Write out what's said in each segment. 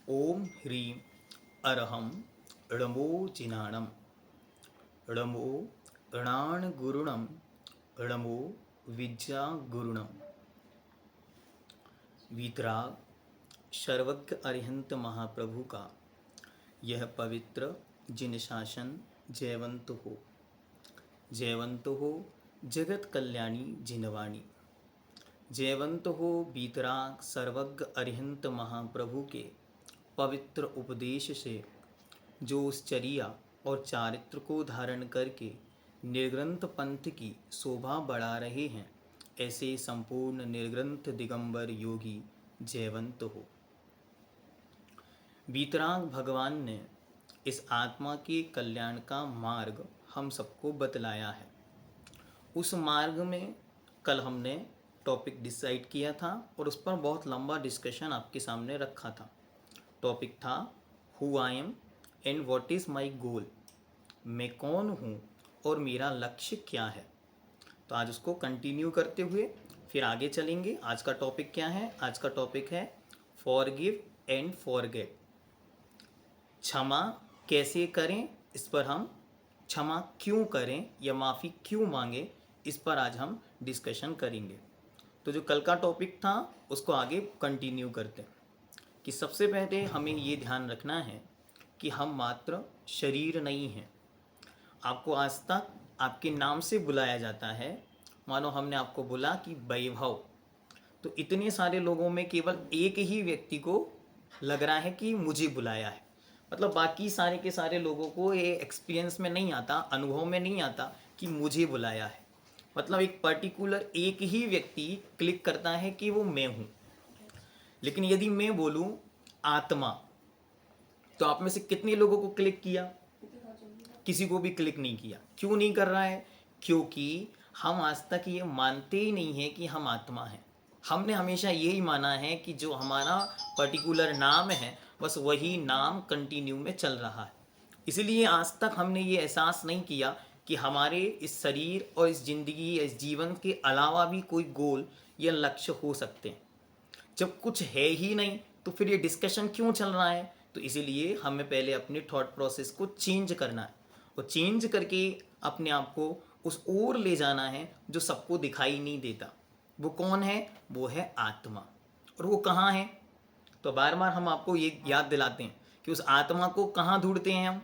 ओम ह्रीं अरहं णमो जिनाणं णमो णाणगुरुणं णमो विद्यागुरुणं वीतराग सर्वज्ञ अरिहंत महाप्रभु का यह पवित्र जिन शासन जयवंत हो जगत कल्याणी जिनवाणी जयवंत हो वीतराग सर्वज्ञ अरिहंत महाप्रभु के पवित्र उपदेश से जो उस चर्या और चारित्र को धारण करके निर्ग्रंथ पंथ की शोभा बढ़ा रहे हैं, ऐसे संपूर्ण निर्ग्रंथ दिगंबर योगी जयवंत हो। वीतराग भगवान ने इस आत्मा के कल्याण का मार्ग हम सबको बतलाया है। उस मार्ग में कल हमने टॉपिक डिसाइड किया था और उस पर बहुत लंबा डिस्कशन आपके सामने रखा था। टॉपिक था who I am and what is my goal. मैं कौन हूँ और मेरा लक्ष्य क्या है। तो आज उसको कंटिन्यू करते हुए फिर आगे चलेंगे। आज का टॉपिक क्या है? आज का टॉपिक है फॉरगिव एंड फॉरगेट। क्षमा कैसे करें, इस पर हम क्षमा क्यों करें या माफ़ी क्यों मांगे, इस पर आज हम डिस्कशन करेंगे। तो जो कल का टॉपिक था उसको आगे कंटिन्यू करते हैं कि सबसे पहले हमें ये ध्यान रखना है कि हम मात्र शरीर नहीं हैं। आपको आज तक आपके नाम से बुलाया जाता है। मानो हमने आपको बोला कि वैभव, तो इतने सारे लोगों में केवल एक ही व्यक्ति को लग रहा है कि मुझे बुलाया है। मतलब बाकी सारे के सारे लोगों को ये एक्सपीरियंस में नहीं आता, अनुभव में नहीं आता कि मुझे बुलाया है। मतलब एक पर्टिकुलर एक ही व्यक्ति क्लिक करता है कि वो मैं हूँ। लेकिन यदि मैं बोलूँ आत्मा, तो आप में से कितने लोगों को क्लिक किया? किसी को भी क्लिक नहीं किया। क्यों नहीं कर रहा है? क्योंकि हम आज तक ये मानते ही नहीं है कि हम आत्मा हैं। हमने हमेशा यही माना है कि जो हमारा पर्टिकुलर नाम है बस वही नाम कंटिन्यू में चल रहा है। इसलिए आज तक हमने ये एहसास नहीं किया कि हमारे इस शरीर और इस जिंदगी, इस जीवन के अलावा भी कोई गोल या लक्ष्य हो सकते हैं। जब कुछ है ही नहीं तो फिर ये डिस्कशन क्यों चल रहा है? तो इसीलिए हमें पहले अपने थॉट प्रोसेस को चेंज करना है और चेंज करके अपने आप को उस ओर ले जाना है जो सबको दिखाई नहीं देता। वो कौन है? वो है आत्मा। और वो कहाँ है? तो बार बार हम आपको ये याद दिलाते हैं कि उस आत्मा को कहाँ ढूंढते हैं हम।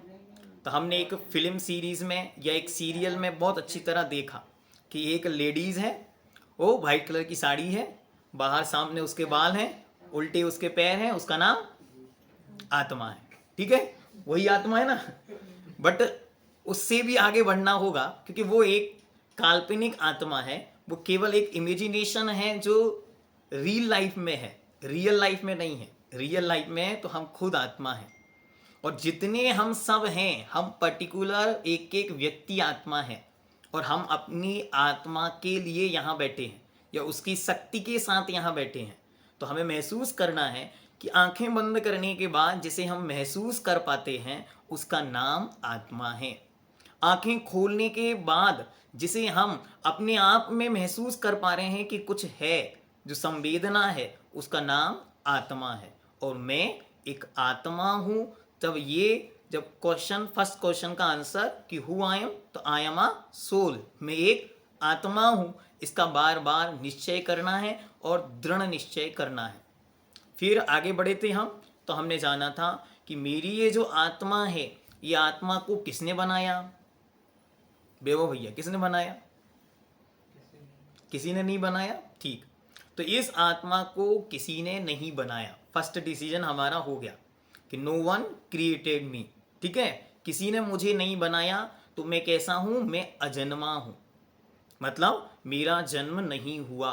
तो हमने एक फिल्म सीरीज़ में या एक सीरियल में बहुत अच्छी तरह देखा कि एक लेडीज़ है, वो वाइट कलर की साड़ी है, बाहर सामने उसके बाल हैं, उल्टे उसके पैर हैं, उसका नाम आत्मा है। ठीक है, वही आत्मा है ना। बट उससे भी आगे बढ़ना होगा क्योंकि वो एक काल्पनिक आत्मा है। वो केवल एक इमेजिनेशन है जो रियल लाइफ में है, रियल लाइफ में नहीं है। रियल लाइफ में है तो हम खुद आत्मा हैं। और जितने हम सब हैं, हम पर्टिकुलर एक एक व्यक्ति आत्मा है। और हम अपनी आत्मा के लिए यहाँ बैठे हैं या उसकी शक्ति के साथ यहाँ बैठे हैं। तो हमें महसूस करना है कि आंखें बंद करने के बाद जिसे हम महसूस कर पाते हैं उसका नाम आत्मा है। आंखें खोलने के बाद जिसे हम अपने आप में महसूस कर पा रहे हैं कि कुछ है, जो संवेदना है, उसका नाम आत्मा है। और मैं एक आत्मा हूँ। तब ये जब क्वेश्चन, फर्स्ट क्वेश्चन का आंसर कि हु आई एम, तो आई एम अ सोल, मैं एक आत्मा हूँ, इसका बार बार निश्चय करना है और दृढ़ निश्चय करना है। फिर आगे बढ़े थे हम, तो हमने जाना था कि मेरी ये जो आत्मा है, ये आत्मा को किसने बनाया? बेवो भैया, किसने बनाया? किसी ने नहीं बनाया। ठीक, तो इस आत्मा को किसी ने नहीं बनाया। फर्स्ट डिसीजन हमारा हो गया कि नो वन क्रिएटेड मी। ठीक है, किसी ने मुझे नहीं बनाया। तो मैं कैसा हूं? मैं अजन्मा हूं, मतलब मेरा जन्म नहीं हुआ,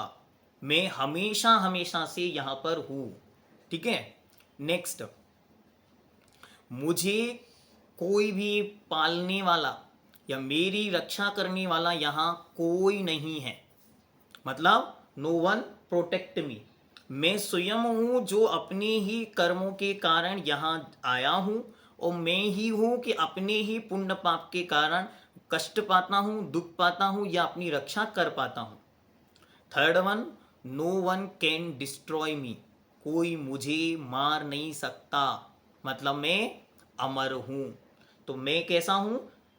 मैं हमेशा हमेशा से यहां पर हूं। ठीक है, नेक्स्ट, मुझे कोई भी पालने वाला या मेरी रक्षा करने वाला यहाँ कोई नहीं है। मतलब नो वन प्रोटेक्ट मी। मैं स्वयं हूँ जो अपने ही कर्मों के कारण यहाँ आया हूँ और मैं ही हूँ कि अपने ही पुण्य पाप के कारण कष्ट पाता हूँ, दुख पाता हूँ या अपनी रक्षा कर पाता हूँ। Third one, no one can destroy me. कोई मुझे मार नहीं सकता, मतलब मैं अमर हूं। तो मैं कैसा हूं?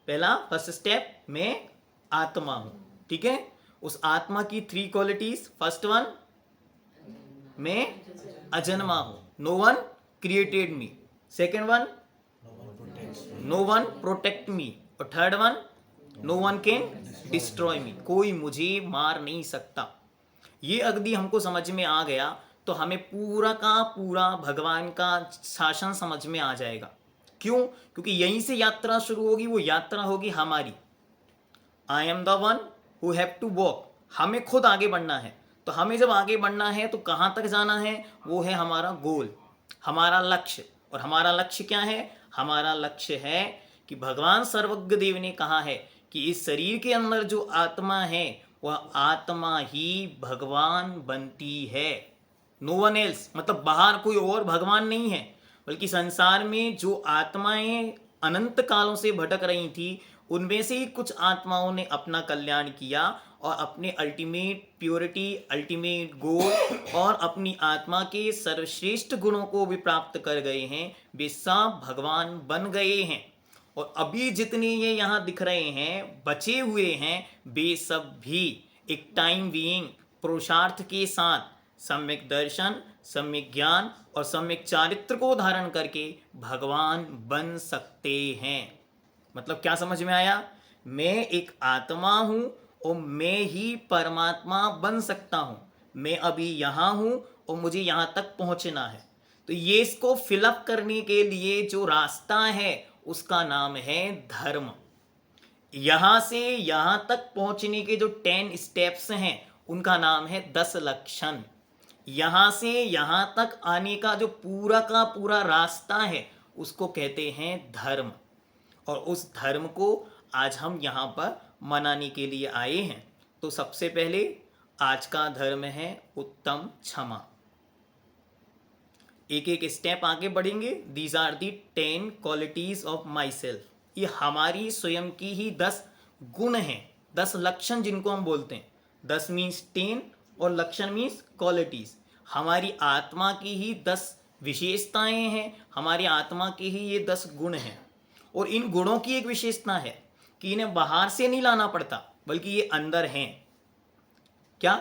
पहला फर्स्ट स्टेप, मैं आत्मा हूं। ठीक है, उस आत्मा की 3 क्वालिटीज। फर्स्ट वन, मैं अजन्मा हूं, no one created me. Second one, no one protect me. और third one, no one can destroy me, कोई मुझे मार नहीं सकता। ये अगदी हमको समझ में आ गया तो हमें पूरा का पूरा भगवान का शासन समझ में आ जाएगा। क्यों? क्योंकि यहीं से यात्रा शुरू होगी। वो यात्रा होगी हमारी। I am the one who have to walk. हमें खुद आगे बढ़ना है। तो हमें जब आगे बढ़ना है तो कहाँ तक जाना है? वो है हमारा गोल, हमारा लक्ष्य। और हमारा लक्ष्य क्या है? हमारा लक्ष्य है कि भगवान सर्वज्ञ देव ने कहा है कि इस शरीर के अंदर जो आत्मा है वह आत्मा ही भगवान बनती है, नो वन एल्स। मतलब बाहर कोई और भगवान नहीं है, बल्कि संसार में जो आत्माएं अनंत कालों से भटक रही थी उनमें से ही कुछ आत्माओं ने अपना कल्याण किया और अपने अल्टीमेट प्योरिटी, अल्टीमेट गोल और अपनी आत्मा के सर्वश्रेष्ठ गुणों को भी प्राप्त कर गए हैं। वे सब भगवान बन गए हैं। और अभी जितने ये यहाँ दिख रहे हैं, बचे हुए हैं, वे सब भी एक टाइम बीइंग पुरुषार्थ के साथ सम्यक दर्शन, सम्यक ज्ञान और सम्यक चारित्र को धारण करके भगवान बन सकते हैं। मतलब क्या समझ में आया? मैं एक आत्मा हूं और मैं ही परमात्मा बन सकता हूं। मैं अभी यहां हूं और मुझे यहां तक पहुंचना है। तो ये इसको फिलअप करने के लिए जो रास्ता है उसका नाम है धर्म। यहां से यहां तक पहुंचने के जो 10 स्टेप्स हैं उनका नाम है 10 लक्षण। यहां से यहां तक आने का जो पूरा का पूरा रास्ता है उसको कहते हैं धर्म। और उस धर्म को आज हम यहाँ पर मनाने के लिए आए हैं। तो सबसे पहले आज का धर्म है उत्तम क्षमा। एक एक स्टेप आगे बढ़ेंगे। These are the 10 qualities of myself. ये हमारी स्वयं की ही 10 गुण हैं, 10 लक्षण जिनको हम बोलते हैं। 10 मीन्स 10 और लक्षण मीन्स क्वालिटीज। हमारी आत्मा की ही 10 विशेषताएं हैं, हमारी आत्मा के ही ये 10 गुण हैं। और इन गुणों की एक विशेषता है कि इन्हें बाहर से नहीं लाना पड़ता, बल्कि ये अंदर हैं। क्या?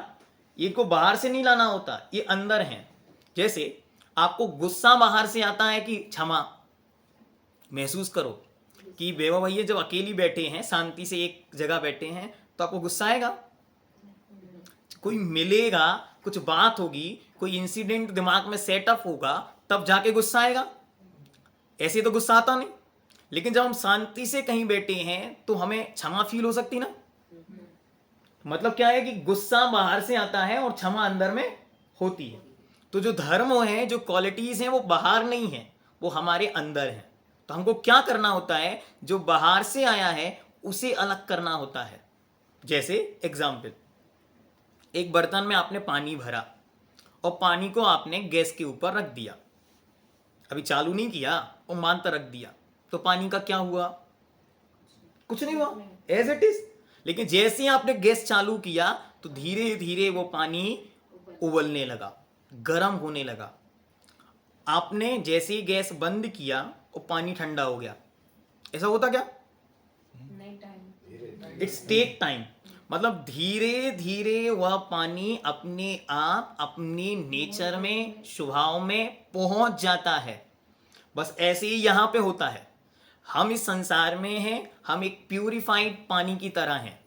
ये को बाहर से नहीं लाना होता, ये अंदर हैं। जैसे आपको गुस्सा बाहर से आता है कि क्षमा। महसूस करो कि बेवा भैया जब अकेली बैठे हैं, शांति से एक जगह बैठे हैं, तो आपको गुस्सा आएगा? कोई मिलेगा, कुछ बात होगी, कोई इंसिडेंट दिमाग में सेटअप होगा, तब जाके गुस्सा आएगा। ऐसे तो गुस्सा आता नहीं। लेकिन जब हम शांति से कहीं बैठे हैं तो हमें क्षमा फील हो सकती ना। मतलब क्या है कि गुस्सा बाहर से आता है और क्षमा अंदर में होती है। तो जो धर्म है, जो क्वालिटीज हैं, वो बाहर नहीं है, वो हमारे अंदर है। तो हमको क्या करना होता है? जो बाहर से आया है उसे अलग करना होता है। जैसे एग्जाम्पल, एक बर्तन में आपने पानी भरा और पानी को आपने गैस के ऊपर रख दिया। अभी चालू नहीं किया और मान तर रख दिया, तो पानी का क्या हुआ? कुछ नहीं हुआ, एज इट इज। लेकिन जैसे ही आपने गैस चालू किया तो धीरे धीरे वो पानी उबलने लगा, गर्म होने लगा। आपने जैसे ही गैस बंद किया और पानी ठंडा हो गया। ऐसा होता क्या? It's take time. मतलब धीरे धीरे वह पानी अपने आप अपने नेचर में, स्वभाव में पहुंच जाता है। बस ऐसे ही यहां पे होता है। हम इस संसार में हैं, हम एक प्यूरिफाइड पानी की तरह हैं।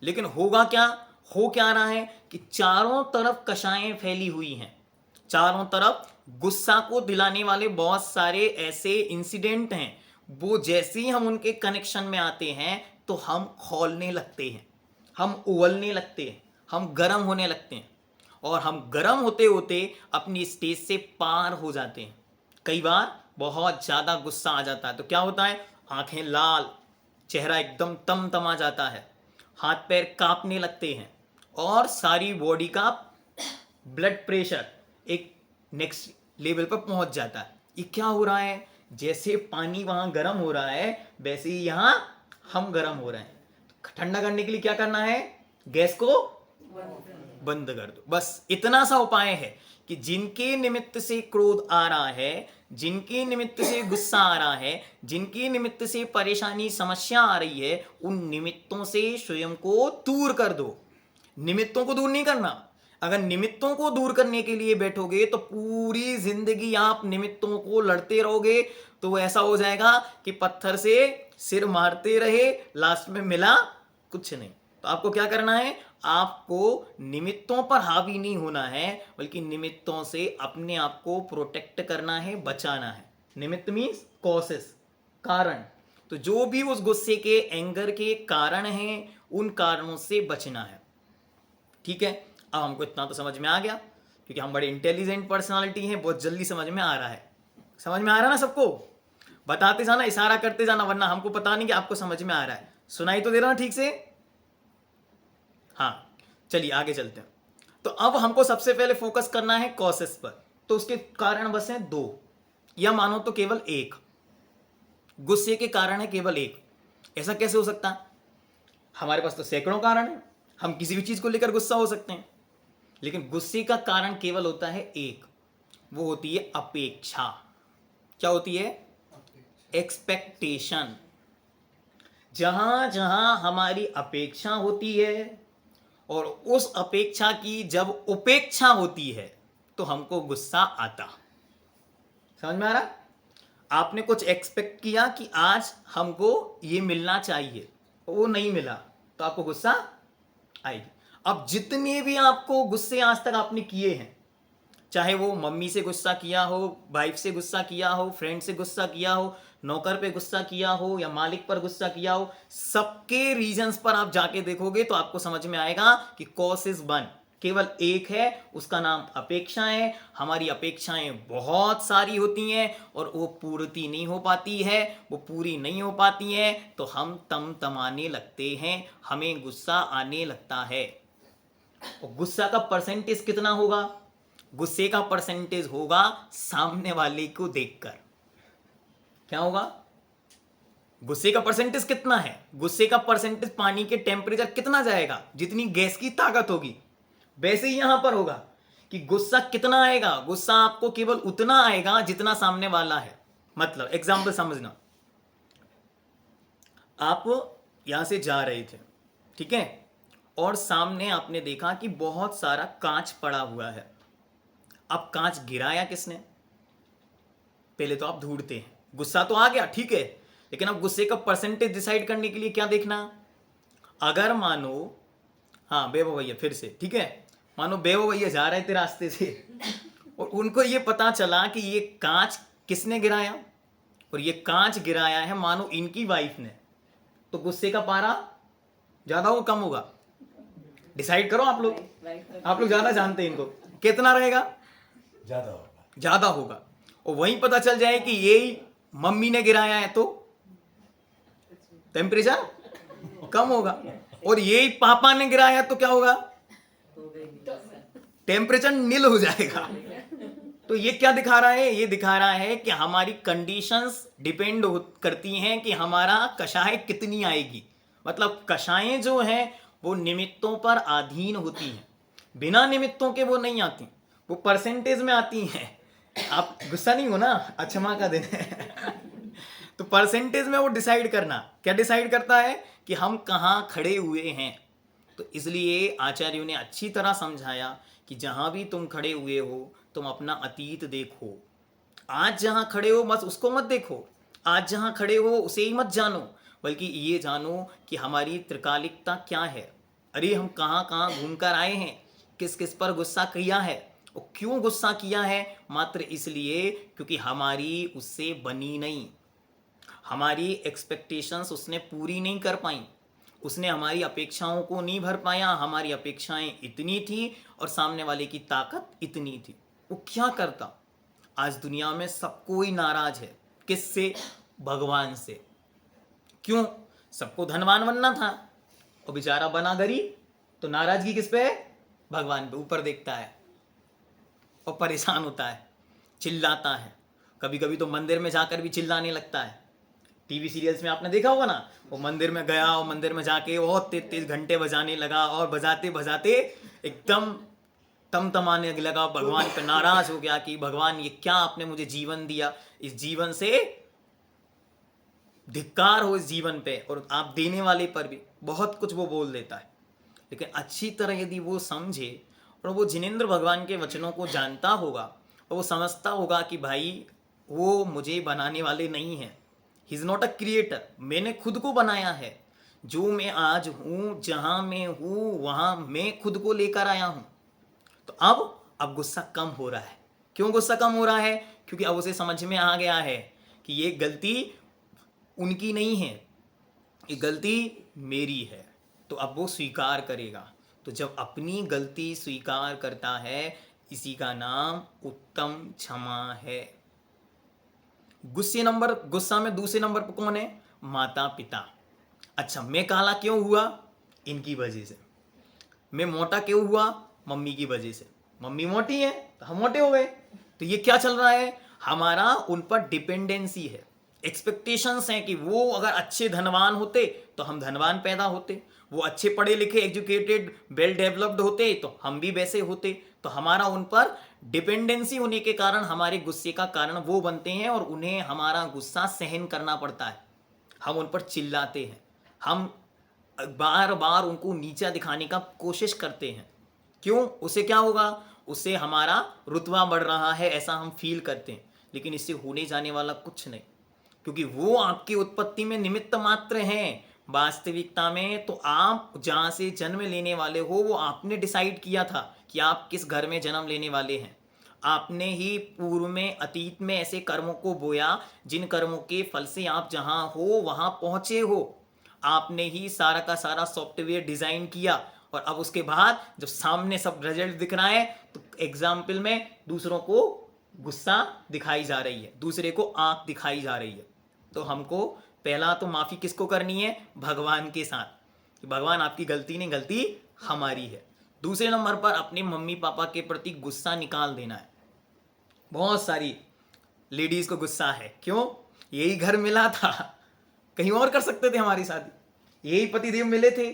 लेकिन होगा क्या? हो क्या रहा है कि चारों तरफ कषायें फैली हुई हैं। चारों तरफ गुस्सा को दिलाने वाले बहुत सारे ऐसे इंसिडेंट हैं। वो जैसे ही हम उनके कनेक्शन में आते हैं तो हम खौलने लगते हैं, हम उबलने लगते हैं, हम गर्म होने लगते हैं। और हम गर्म होते होते अपनी स्टेज से पार हो जाते हैं। कई बार बहुत ज़्यादा गुस्सा आ जाता है तो क्या होता है? आंखें लाल, चेहरा एकदम तमतमा जाता है, हाथ पैर कांपने लगते हैं और सारी बॉडी का ब्लड प्रेशर एक नेक्स्ट लेवल पर पहुंच जाता है। ये क्या हो रहा है? जैसे पानी वहां गर्म हो रहा है वैसे ही यहाँ हम गर्म हो रहे हैं। ठंडा करने के लिए क्या करना है? गैस को बंद कर दो। बस इतना सा उपाय है कि जिनके निमित्त से क्रोध आ रहा है, जिनके निमित्त से गुस्सा आ रहा है, जिनके निमित्त से परेशानी समस्या आ रही है, उन निमित्तों से स्वयं को दूर कर दो। निमित्तों को दूर नहीं करना। अगर निमित्तों को दूर करने के लिए बैठोगे तो पूरी जिंदगी आप निमित्तों को लड़ते रहोगे, तो ऐसा हो जाएगा कि पत्थर से सिर मारते रहे, लास्ट में मिला कुछ नहीं। तो आपको क्या करना है, आपको निमित्तों पर हावी नहीं होना है, बल्कि निमित्तों से अपने आप को प्रोटेक्ट करना है, बचाना है। निमित्त मीन्स कॉसेस, कारण। तो जो भी उस गुस्से के, एंगर के कारण हैं, उन कारणों से बचना है। ठीक है, अब हमको इतना तो समझ में आ गया, क्योंकि हम बड़े इंटेलिजेंट पर्सनालिटी हैं, बहुत जल्दी समझ में आ रहा है। समझ में आ रहा है ना सबको? बताते जाना, इशारा करते जाना, वरना हमको पता नहीं कि आपको समझ में आ रहा है। सुनाई तो दे रहा ना ठीक से? हाँ, चलिए आगे चलते हैं। तो अब हमको सबसे पहले फोकस करना है कॉसेस पर। तो उसके कारण बस हैं दो, या मानो तो केवल एक। गुस्से के कारण है केवल एक। ऐसा कैसे हो सकता है? हमारे पास तो सैकड़ों कारण है, हम किसी भी चीज को लेकर गुस्सा हो सकते हैं, लेकिन गुस्से का कारण केवल होता है एक, वो होती है अपेक्षा। क्या होती है? एक्सपेक्टेशन। जहां जहां हमारी अपेक्षा होती है और उस अपेक्षा की जब उपेक्षा होती है तो हमको गुस्सा आता। समझ में आ रहा? आपने कुछ एक्सपेक्ट किया कि आज हमको ये मिलना चाहिए, वो नहीं मिला, तो आपको गुस्सा आएगी। अब जितने भी आपको गुस्से आज तक आपने किए हैं, चाहे वो मम्मी से गुस्सा किया हो, वाइफ से गुस्सा किया हो, फ्रेंड से गुस्सा किया हो, नौकर पे गुस्सा किया हो, या मालिक पर गुस्सा किया हो, सबके रीजंस पर आप जाके देखोगे तो आपको समझ में आएगा कि कॉज इज वन, केवल एक है, उसका नाम अपेक्षाएं। हमारी अपेक्षाएं बहुत सारी होती हैं और वो पूर्ति नहीं हो पाती है, वो पूरी नहीं हो पाती हैं, तो हम तमाने लगते हैं, हमें गुस्सा आने लगता है। और गुस्सा का परसेंटेज कितना होगा? गुस्से का परसेंटेज होगा सामने वाले को देखकर। क्या होगा? गुस्से का परसेंटेज कितना है? गुस्से का परसेंटेज पानी के टेम्परेचर कितना जाएगा, जितनी गैस की ताकत होगी, वैसे ही यहां पर होगा कि गुस्सा कितना आएगा। गुस्सा आपको केवल उतना आएगा जितना सामने वाला है। मतलब एग्जाम्पल समझना, आप यहां से जा रहे थे, ठीक है, और सामने आपने देखा कि बहुत सारा कांच पड़ा हुआ है। अब कांच गिराया किसने? पहले तो आप ढूंढते हैं, गुस्सा तो आ गया, ठीक है, लेकिन अब गुस्से का परसेंटेज डिसाइड करने के लिए क्या देखना? अगर मानो, हाँ बेबो भैया फिर से, ठीक है, मानो बेबो भैया जा रहे थे रास्ते से और उनको ये पता चला कि ये कांच किसने गिराया, और ये कांच गिराया है मानो इनकी वाइफ ने, तो गुस्से का पारा ज्यादा होगा कम होगा? डिसाइड करो आप लोग ज्यादा जानते हैं इनको, कितना रहेगा? ज्यादा होगा। और वहीं पता चल जाए कि यही मम्मी ने गिराया है तो टेम्परेचर कम होगा, और यही पापा ने गिराया तो क्या होगा? टेम्परेचर नील हो जाएगा। तो ये क्या दिखा रहा है? ये दिखा रहा है कि हमारी कंडीशंस डिपेंड करती हैं कि हमारा कषाय कितनी आएगी। मतलब कषायें जो हैं वो निमित्तों पर अधीन होती हैं, बिना निमित्तों के वो नहीं आती, वो परसेंटेज में आती हैं। आप गुस्सा नहीं हो ना, अक्षमा का दिन है तो परसेंटेज में वो डिसाइड करना, क्या डिसाइड करता है कि हम कहाँ खड़े हुए हैं। तो इसलिए आचार्यों ने अच्छी तरह समझाया कि जहां भी तुम खड़े हुए हो तुम अपना अतीत देखो। आज जहां खड़े हो बस उसको मत देखो, आज जहां खड़े हो उसे ही मत जानो, बल्कि ये जानो कि हमारी त्रिकालिकता क्या है। अरे हम कहाँ कहाँ घूम कर आए हैं, किस किस पर गुस्सा किया है, और क्यों गुस्सा किया है? मात्र इसलिए क्योंकि हमारी उससे बनी नहीं, हमारी एक्सपेक्टेशंस उसने पूरी नहीं कर पाई, उसने हमारी अपेक्षाओं को नहीं भर पाया। हमारी अपेक्षाएं इतनी थी और सामने वाले की ताकत इतनी थी। वो क्या करता? आज दुनिया में सब कोई नाराज है, किससे? भगवान से। क्यों? सबको धनवान बनना था और बेचारा बना गरीब, तो नाराजगी किस पे है? भगवान पे। ऊपर देखता है और परेशान होता है, चिल्लाता है, कभी कभी तो मंदिर में जाकर भी चिल्लाने लगता है। टीवी सीरियल्स में आपने देखा होगा ना, वो मंदिर में गया और मंदिर में जाके बहुत तेज तेज घंटे बजाने लगा और बजाते बजाते एकदम तमतमाने लगा, भगवान पे नाराज हो गया कि भगवान ये क्या आपने मुझे जीवन दिया, इस जीवन से धिक्कार हो, इस जीवन पे, और आप देने वाले पर भी बहुत कुछ वो बोल देता है। लेकिन अच्छी तरह यदि वो समझे और वो जिनेंद्र भगवान के वचनों को जानता होगा और वो समझता होगा कि भाई वो मुझे बनाने वाले नहीं हैं, he is not a creator, मैंने खुद को बनाया है, जो मैं आज हूँ, जहाँ मैं हूँ वहाँ मैं खुद को लेकर आया हूँ। तो अब गुस्सा कम हो रहा है। क्यों गुस्सा कम हो रहा है? क्योंकि अब उसे समझ में आ गया है कि ये गलती उनकी नहीं है, ये गलती मेरी है। तो अब वो स्वीकार करेगा। तो जब अपनी गलती स्वीकार करता है, इसी का नाम उत्तम क्षमा है। गुस्सा में दूसरे नंबर पर कौन है? माता पिता। अच्छा, मैं काला क्यों हुआ? इनकी वजह से। मैं मोटा क्यों हुआ? मम्मी की वजह से। मम्मी मोटी है तो हम मोटे हो गए। तो ये क्या चल रहा है? हमारा उन पर डिपेंडेंसी है, एक्सपेक्टेशंस हैं कि वो अगर अच्छे धनवान होते तो हम धनवान पैदा होते, वो अच्छे पढ़े लिखे एजुकेटेड वेल डेवलप्ड होते तो हम भी वैसे होते। तो हमारा उन पर डिपेंडेंसी होने के कारण हमारे गुस्से का कारण वो बनते हैं और उन्हें हमारा गुस्सा सहन करना पड़ता है। हम उन पर चिल्लाते हैं, हम बार बार उनको नीचा दिखाने का कोशिश करते हैं। क्यों? उससे क्या होगा? उससे हमारा रुतबा बढ़ रहा है ऐसा हम फील करते हैं, लेकिन इससे होने जाने वाला कुछ नहीं, क्योंकि वो आपकी उत्पत्ति में निमित्त मात्र हैं। वास्तविकता में तो आप जहाँ से जन्म लेने वाले हो वो आपने डिसाइड किया था कि आप किस घर में जन्म लेने वाले हैं। आपने ही पूर्व में, अतीत में ऐसे कर्मों को बोया जिन कर्मों के फल से आप जहाँ हो वहाँ पहुँचे हो। आपने ही सारा का सारा सॉफ्टवेयर डिज़ाइन किया और अब उसके बाद जब सामने सब रिजल्ट दिख रहा है तो एग्जाम्पल में दूसरों को गुस्सा दिखाई जा रही है, दूसरे को आंख दिखाई जा रही है। तो हमको पहला तो माफ़ी किसको करनी है? भगवान के साथ, कि भगवान आपकी गलती नहीं, गलती हमारी है। दूसरे नंबर पर अपने मम्मी पापा के प्रति गुस्सा निकाल देना है। बहुत सारी लेडीज़ को गुस्सा है, क्यों? यही घर मिला था, कहीं और कर सकते थे हमारी शादी, यही पतिदेव मिले थे,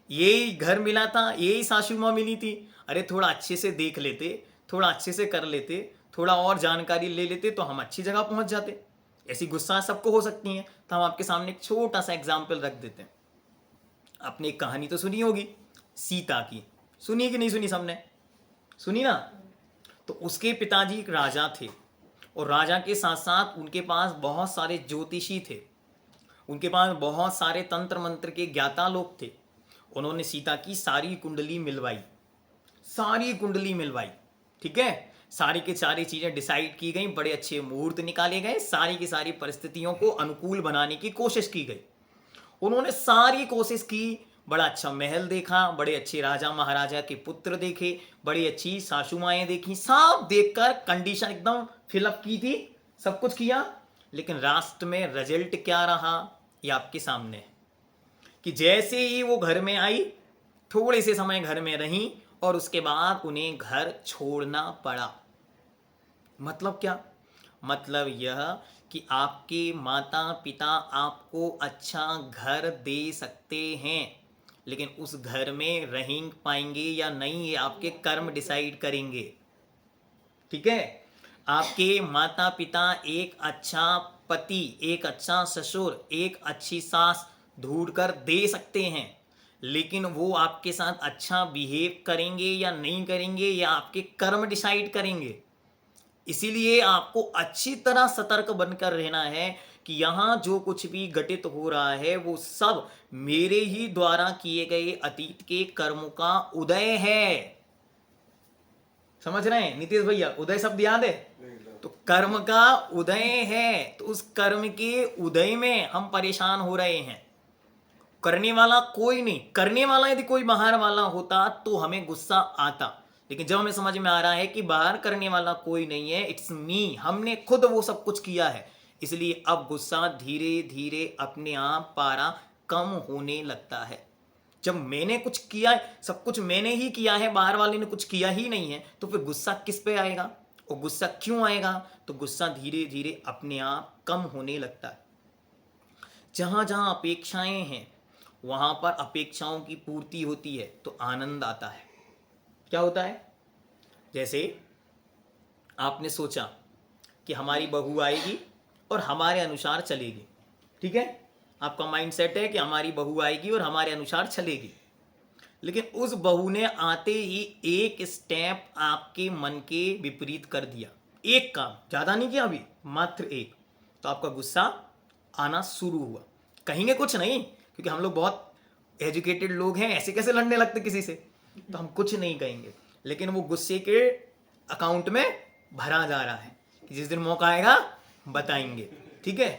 यही घर मिला था, यही सासू माँ मिली थी। अरे थोड़ा अच्छे से देख लेते, थोड़ा अच्छे से कर लेते, थोड़ा और जानकारी ले लेते तो हम अच्छी जगह पहुंच जाते। ऐसी गुस्सा सबको हो सकती हैं। तो हम आपके सामने एक छोटा सा एग्जाम्पल रख देते हैं। आपने एक कहानी तो सुनी होगी सीता की, सुनी कि नहीं सुनी? सबने सुनी ना। तो उसके पिताजी एक राजा थे और राजा के साथ साथ उनके पास बहुत सारे ज्योतिषी थे, उनके पास बहुत सारे तंत्र मंत्र के ज्ञाता लोग थे। उन्होंने सीता की सारी कुंडली मिलवाई, सारी कुंडली मिलवाई, ठीक है, सारी की सारी चीज़ें डिसाइड की गई, बड़े अच्छे मुहूर्त निकाले गए, सारी की सारी परिस्थितियों को अनुकूल बनाने की कोशिश की गई। उन्होंने सारी कोशिश की, बड़ा अच्छा महल देखा, बड़े अच्छे राजा महाराजा के पुत्र देखे, बड़ी अच्छी सासू माएँ देखी, सब देखकर कंडीशन एकदम फिलअप की थी, सब कुछ किया। लेकिन लास्ट में रिजल्ट क्या रहा ये आपके सामने है कि जैसे ही वो घर में आई, थोड़े से समय घर में रही और उसके बाद उन्हें घर छोड़ना पड़ा। मतलब क्या? मतलब यह कि आपके माता पिता आपको अच्छा घर दे सकते हैं, लेकिन उस घर में रह पाएंगे या नहीं ये आपके कर्म डिसाइड करेंगे, ठीक है। आपके माता पिता एक अच्छा पति, एक अच्छा ससुर, एक अच्छी सास ढूंढ कर दे सकते हैं, लेकिन वो आपके साथ अच्छा बिहेव करेंगे या नहीं करेंगे या आपके कर्म डिसाइड करेंगे। इसीलिए आपको अच्छी तरह सतर्क बनकर रहना है कि यहाँ जो कुछ भी घटित हो रहा है वो सब मेरे ही द्वारा किए गए अतीत के कर्मों का उदय है। समझ रहे हैं नीतीश भैया? उदय शब्द याद है? तो कर्म का उदय है, तो उस कर्म के उदय में हम परेशान हो रहे हैं। करने वाला कोई नहीं, करने वाला यदि कोई बाहर वाला होता तो हमें गुस्सा आता, लेकिन जब हमें समझ में आ रहा है कि बाहर करने वाला कोई नहीं है, इट्स मी, हमने खुद वो सब कुछ किया है, इसलिए अब गुस्सा धीरे धीरे अपने आप पारा कम होने लगता है। जब मैंने कुछ किया है, सब कुछ मैंने ही किया है, बाहर वाले ने कुछ किया ही नहीं है, तो फिर गुस्सा किस पे आएगा और गुस्सा क्यों आएगा? तो गुस्सा धीरे धीरे अपने आप कम होने लगता है। जहाँ जहाँ अपेक्षाएं हैं वहाँ पर अपेक्षाओं की पूर्ति होती है तो आनंद आता है। क्या होता है? जैसे आपने सोचा कि हमारी बहू आएगी और हमारे अनुसार चलेगी, ठीक है, आपका माइंड सेट है कि हमारी बहू आएगी और हमारे अनुसार चलेगी, लेकिन उस बहू ने आते ही एक स्टेप आपके मन के विपरीत कर दिया, एक काम, ज़्यादा नहीं किया अभी, मात्र एक, तो आपका गुस्सा आना शुरू हुआ। कहेंगे कुछ नहीं, क्योंकि हम लोग बहुत एजुकेटेड लोग हैं, ऐसे कैसे लड़ने लगते किसी से, तो हम कुछ नहीं कहेंगे, लेकिन वो गुस्से के अकाउंट में भरा जा रहा है कि जिस दिन मौका आएगा बताएंगे, ठीक है।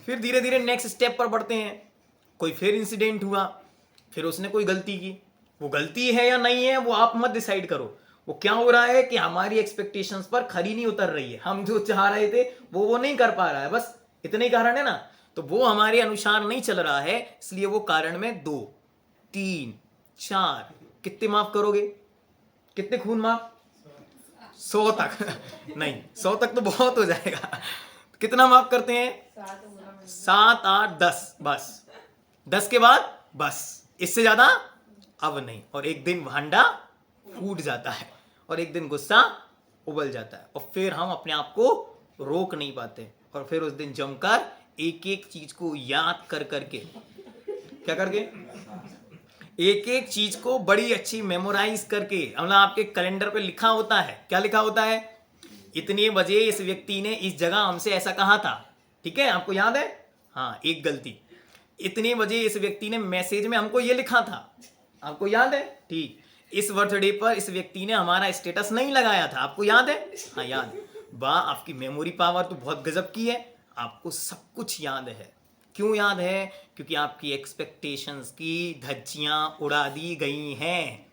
फिर धीरे धीरे नेक्स्ट स्टेप पर बढ़ते हैं, कोई फिर इंसिडेंट हुआ, फिर उसने कोई गलती की, वो गलती है या नहीं है वो आप मत डिसाइड करो, वो क्या हो रहा है कि हमारी एक्सपेक्टेशंस पर खरी नहीं उतर रही है, हम जो चाह रहे थे वो नहीं कर पा रहा है, बस इतने ही कारण है ना, तो वो हमारे अनुसार नहीं चल रहा है, इसलिए वो कारण में 2, 3, 4, कितने माफ करोगे, कितने खून माफ? 100 तक नहीं, 100 तक तो बहुत हो जाएगा, कितना माफ करते हैं? 7, 8, 10, बस 10 के बाद बस, इससे ज्यादा अब नहीं। और एक दिन भांडा फूट जाता है और एक दिन गुस्सा उबल जाता है और फिर हम अपने आप को रोक नहीं पाते और फिर उस दिन जमकर एक एक चीज को याद कर करके, क्या करके, एक एक चीज को बड़ी अच्छी मेमोराइज करके, मतलब आपके कैलेंडर पे लिखा होता है, क्या लिखा होता है, इतने बजे इस व्यक्ति ने इस जगह हमसे ऐसा कहा था, ठीक है, आपको याद है? हाँ, एक गलती, इतने बजे इस व्यक्ति ने मैसेज में हमको ये लिखा था, आपको याद है? ठीक, इस बर्थडे पर इस व्यक्ति ने हमारा स्टेटस नहीं लगाया था, आपको याद है? हाँ याद। वाह, आपकी मेमोरी पावर तो बहुत गजब की है, आपको सब कुछ याद है। क्यों याद है? क्योंकि आपकी एक्सपेक्टेशंस की धज्जियां उड़ा दी गई हैं,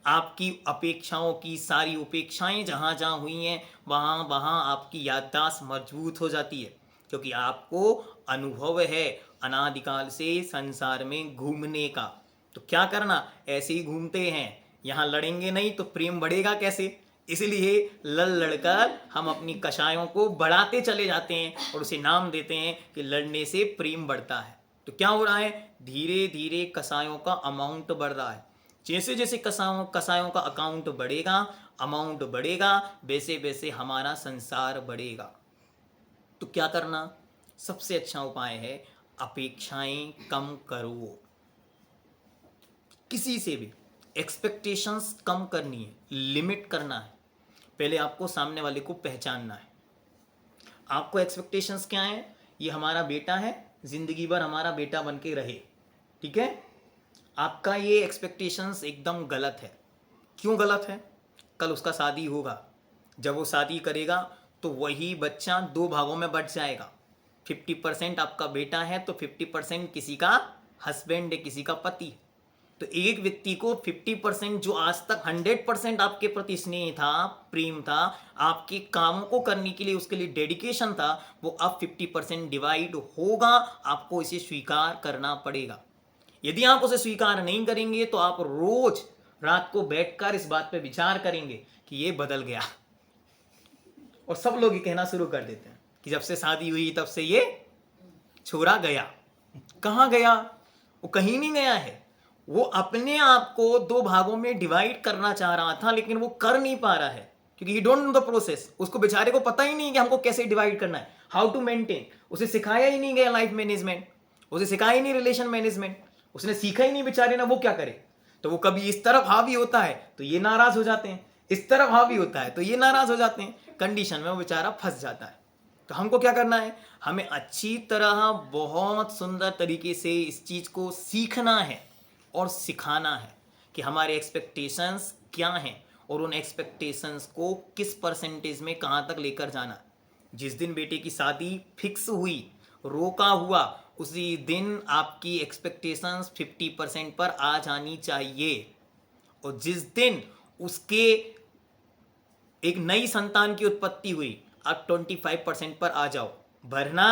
आपकी अपेक्षाओं की सारी उपेक्षाएं जहां जहां हुई हैं वहां वहां आपकी याददाश्त मजबूत हो जाती है, क्योंकि आपको अनुभव है अनादिकाल से संसार में घूमने का। तो क्या करना, ऐसे ही घूमते हैं, यहाँ लड़ेंगे नहीं तो प्रेम बढ़ेगा कैसे, इसलिए लड़ लड़कर हम अपनी कषायों को बढ़ाते चले जाते हैं और उसे नाम देते हैं कि लड़ने से प्रेम बढ़ता है। तो क्या हो रहा है, धीरे धीरे कषायों का अमाउंट बढ़ रहा है, जैसे जैसे कसायों का अकाउंट बढ़ेगा, अमाउंट बढ़ेगा, वैसे वैसे हमारा संसार बढ़ेगा। तो क्या करना, सबसे अच्छा उपाय है अपेक्षाएं कम करो, किसी से भी एक्सपेक्टेशंस कम करनी है, लिमिट करना है। पहले आपको सामने वाले को पहचानना है, आपको एक्सपेक्टेशंस क्या है, ये हमारा बेटा है, जिंदगी भर हमारा बेटा बन के रहे, ठीक है, आपका ये एक्सपेक्टेशंस एकदम गलत है। क्यों गलत है? कल उसका शादी होगा, जब वो शादी करेगा तो वही बच्चा 2 भागों में बट जाएगा, 50% आपका बेटा है तो 50% किसी का हस्बैंड है, किसी का पति। तो एक व्यक्ति को 50% जो आज तक 100% आपके प्रति स्नेह था, प्रेम था, आपके कामों को करने के लिए उसके लिए डेडिकेशन था, वो अब 50% डिवाइड होगा, आपको इसे स्वीकार करना पड़ेगा। यदि आप उसे स्वीकार नहीं करेंगे तो आप रोज रात को बैठकर इस बात पे विचार करेंगे कि ये बदल गया, और सब लोग ये कहना शुरू कर देते हैं कि जब से शादी हुई तब से ये छोरा गया। कहाँ गया? वो कहीं नहीं गया है, वो अपने आप को 2 भागों में डिवाइड करना चाह रहा था, लेकिन वो कर नहीं पा रहा है क्योंकि ही डोंट नो द प्रोसेस। उसको बेचारे को पता ही नहीं कि हमको कैसे डिवाइड करना है, हाउ टू मेंटेन। उसे सिखाया ही नहीं गया लाइफ मैनेजमेंट, उसे सिखाया ही नहीं रिलेशन मैनेजमेंट, उसने सीखा ही नहीं बेचारे ना, वो क्या करे। तो वो कभी इस तरफ हावी होता है तो ये नाराज हो जाते हैं, इस तरफ हावी होता है तो ये नाराज हो जाते हैं, कंडीशन में वो बेचारा फंस जाता है। तो हमको क्या करना है, हमें अच्छी तरह बहुत सुंदर तरीके से इस चीज को सीखना है और सिखाना है कि हमारे एक्सपेक्टेशंस क्या हैं और उन एक्सपेक्टेशंस को किस परसेंटेज में कहाँ तक लेकर जाना। जिस दिन बेटे की शादी फिक्स हुई, रोका हुआ, उसी दिन आपकी एक्सपेक्टेशंस 50% पर आ जानी चाहिए, और जिस दिन उसके एक नई संतान की उत्पत्ति हुई आप 25% पर आ जाओ, वरना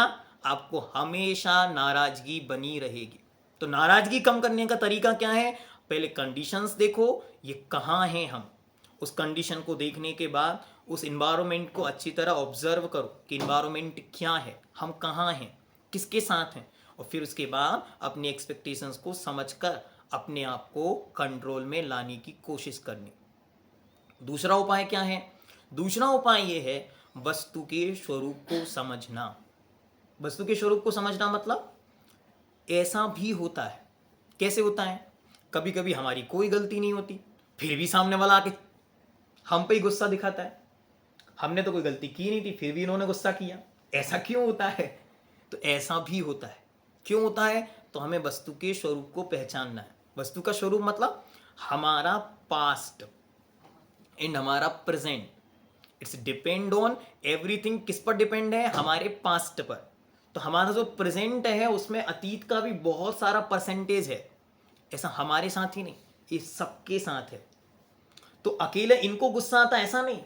आपको हमेशा नाराजगी बनी रहेगी। तो नाराजगी कम करने का तरीका क्या है? पहले कंडीशंस देखो, ये कहाँ हैं हम, उस कंडीशन को देखने के बाद उस इन्वायरमेंट को अच्छी तरह ऑब्जर्व करो कि इन्वायरमेंट क्या है, हम कहाँ हैं, किसके साथ हैं, और फिर उसके बाद अपनी एक्सपेक्टेशंस को समझकर अपने आप को कंट्रोल में लाने की कोशिश करनी। दूसरा उपाय क्या है? दूसरा उपाय ये है वस्तु के स्वरूप को समझना। वस्तु के स्वरूप को समझना मतलब ऐसा भी होता है। कैसे होता है? कभी कभी हमारी कोई गलती नहीं होती, फिर भी सामने वाला आके हम पे ही गुस्सा दिखाता है। हमने तो कोई गलती की नहीं थी, फिर भी इन्होंने गुस्सा किया। ऐसा क्यों होता है? तो ऐसा भी होता है। क्यों होता है? तो हमें वस्तु के स्वरूप को पहचानना है। वस्तु का स्वरूप मतलब हमारा पास्ट एंड हमारा present. It's depend on everything. किस पर डिपेंड है? हमारे पास्ट पर। तो हमारा जो प्रेजेंट है उसमें अतीत का भी बहुत सारा परसेंटेज है। ऐसा हमारे साथ ही नहीं, ये सबके साथ है। तो अकेले इनको गुस्सा आता ऐसा नहीं,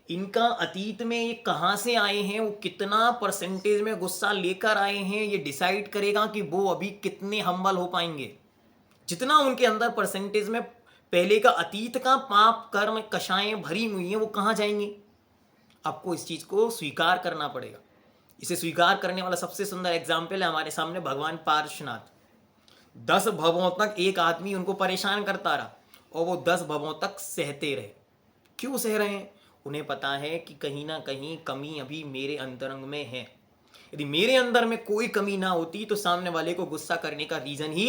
इनका अतीत में ये कहाँ से आए हैं, वो कितना परसेंटेज में गुस्सा लेकर आए हैं, ये डिसाइड करेगा कि वो अभी कितने हम्बल हो पाएंगे। जितना उनके अंदर परसेंटेज में पहले का अतीत का पाप कर्म कषाएं भरी हुई हैं, वो कहाँ जाएंगी? आपको इस चीज को स्वीकार करना पड़ेगा। इसे स्वीकार करने वाला सबसे सुंदर एग्जाम्पल है हमारे सामने भगवान पार्श्वनाथ। 10 भवों तक एक आदमी उनको परेशान करता रहा और वो 10 भवों तक सहते रहे। क्यों सह रहे हैं? उन्हें पता है कि कहीं ना कहीं कमी अभी मेरे अंतरंग में है। यदि मेरे अंदर में कोई कमी ना होती तो सामने वाले को गुस्सा करने का रीजन ही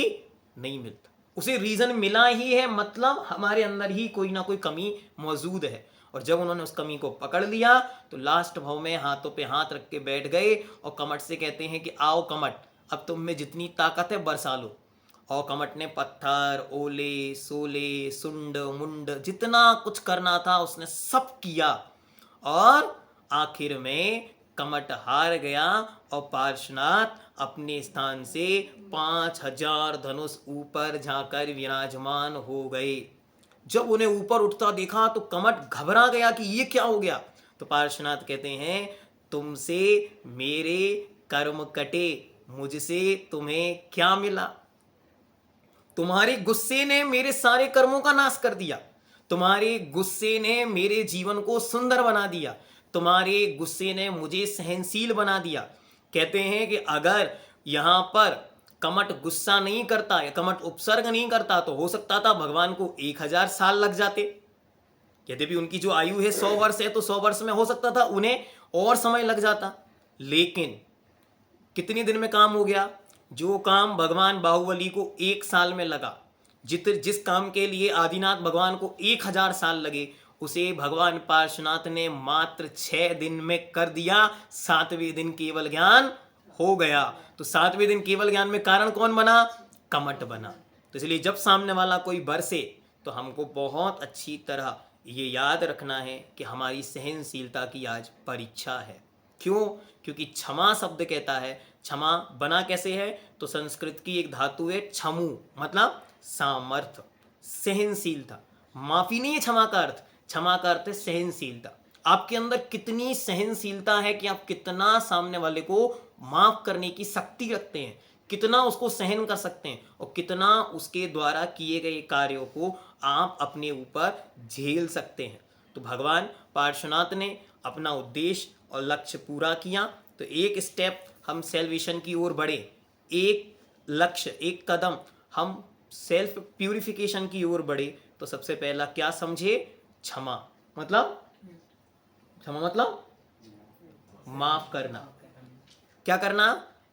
नहीं मिलता। उसे रीजन मिला ही है, मतलब हमारे अंदर ही कोई ना कोई कमी मौजूद है। और जब उन्होंने उस कमी को पकड़ लिया तो लास्ट भाव में हाथों पे हाथ रख के बैठ गए और कमट से कहते हैं कि आओ कमट, अब तुम में जितनी ताकत है बरसा लो। और कमट ने पत्थर, ओले, सोले, सुंड, मुंड, जितना कुछ करना था उसने सब किया और आखिर में कमट हार गया और पार्श्वनाथ अपने स्थान से 5000 धनुष ऊपर जाकर विराजमान हो गए। जब उन्हें ऊपर उठता देखा तो कमट घबरा गया कि ये क्या हो गया। तो पार्श्वनाथ कहते हैं तुमसे मेरे कर्म कटे, मुझसे तुम्हें क्या मिला? तुम्हारे गुस्से ने मेरे सारे कर्मों का नाश कर दिया। तुम्हारे गुस्से ने मेरे जीवन को सुंदर बना दिया। तुम्हारे गुस्से ने मुझे सहनशील बना दिया। कहते हैं कि अगर यहां पर कमट गुस्सा नहीं करता या कमट उपसर्ग नहीं करता तो हो सकता था भगवान को 1000 साल लग जाते। यद्यपि उनकी जो आयु है 100 वर्ष है तो 100 वर्ष में हो सकता था उन्हें और समय लग जाता। लेकिन कितने दिन में काम हो गया? जो काम भगवान बाहुबली को 1 साल में लगा, जिस काम के लिए आदिनाथ भगवान को 1000 साल लगे, उसे भगवान पार्श्वनाथ ने मात्र 6 दिन में कर दिया। 7वें दिन केवल ज्ञान हो गया। तो 7वें दिन केवल ज्ञान में कारण कौन बना? कमट बना। तो इसलिए जब सामने वाला कोई बरसे तो हमको बहुत अच्छी तरह ये याद रखना है कि हमारी सहनशीलता की आज परीक्षा है। क्यों? क्योंकि क्षमा शब्द कहता है, क्षमा बना कैसे है? तो संस्कृत की एक धातु है क्षमु, मतलब सामर्थ्य, सहनशीलता। माफी नहीं है क्षमा का अर्थ, क्षमा का अर्थ है सहनशीलता। आपके अंदर कितनी सहनशीलता है कि आप कितना सामने वाले को माफ करने की शक्ति रखते हैं, कितना उसको सहन कर सकते हैं और कितना उसके द्वारा किए गए कार्यों को आप अपने ऊपर झेल सकते हैं। तो भगवान पार्श्वनाथ ने अपना उद्देश्य और लक्ष्य पूरा किया। तो एक स्टेप हम सेल्वेशन की ओर बढ़े, एक लक्ष्य, एक कदम हम सेल्फ प्यूरिफिकेशन की ओर बढ़े। तो सबसे पहला क्या समझे? क्षमा मतलब, क्षमा मतलब माफ करना। क्या करना?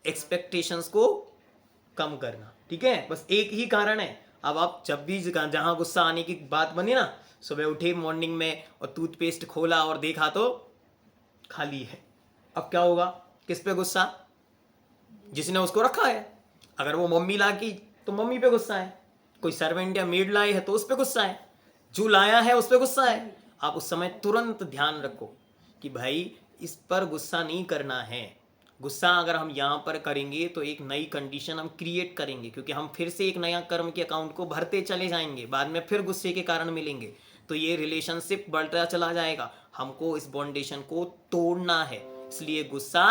एक्सपेक्टेशंस को कम करना। ठीक है, बस एक ही कारण है। अब आप जब भी जहां गुस्सा आने की बात बनी ना, सुबह उठे मॉर्निंग में और टूथपेस्ट खोला और देखा तो खाली है। अब क्या होगा? किस पे गुस्सा? जिसने उसको रखा है। अगर वो मम्मी ला की तो मम्मी पे गुस्सा है, कोई सर्वेंट या मेड लाए है तो उस पे गुस्सा है, जो लाया है उस पे गुस्सा है। आप उस समय तुरंत ध्यान रखो कि भाई इस पर गुस्सा नहीं करना है। गुस्सा अगर हम यहाँ पर करेंगे तो एक नई कंडीशन हम क्रिएट करेंगे, क्योंकि हम फिर से एक नया कर्म के अकाउंट को भरते चले जाएंगे, बाद में फिर गुस्से के कारण मिलेंगे तो ये रिलेशनशिप बढ़ता चला जाएगा। हमको इस बॉन्डेशन को तोड़ना है, इसलिए गुस्सा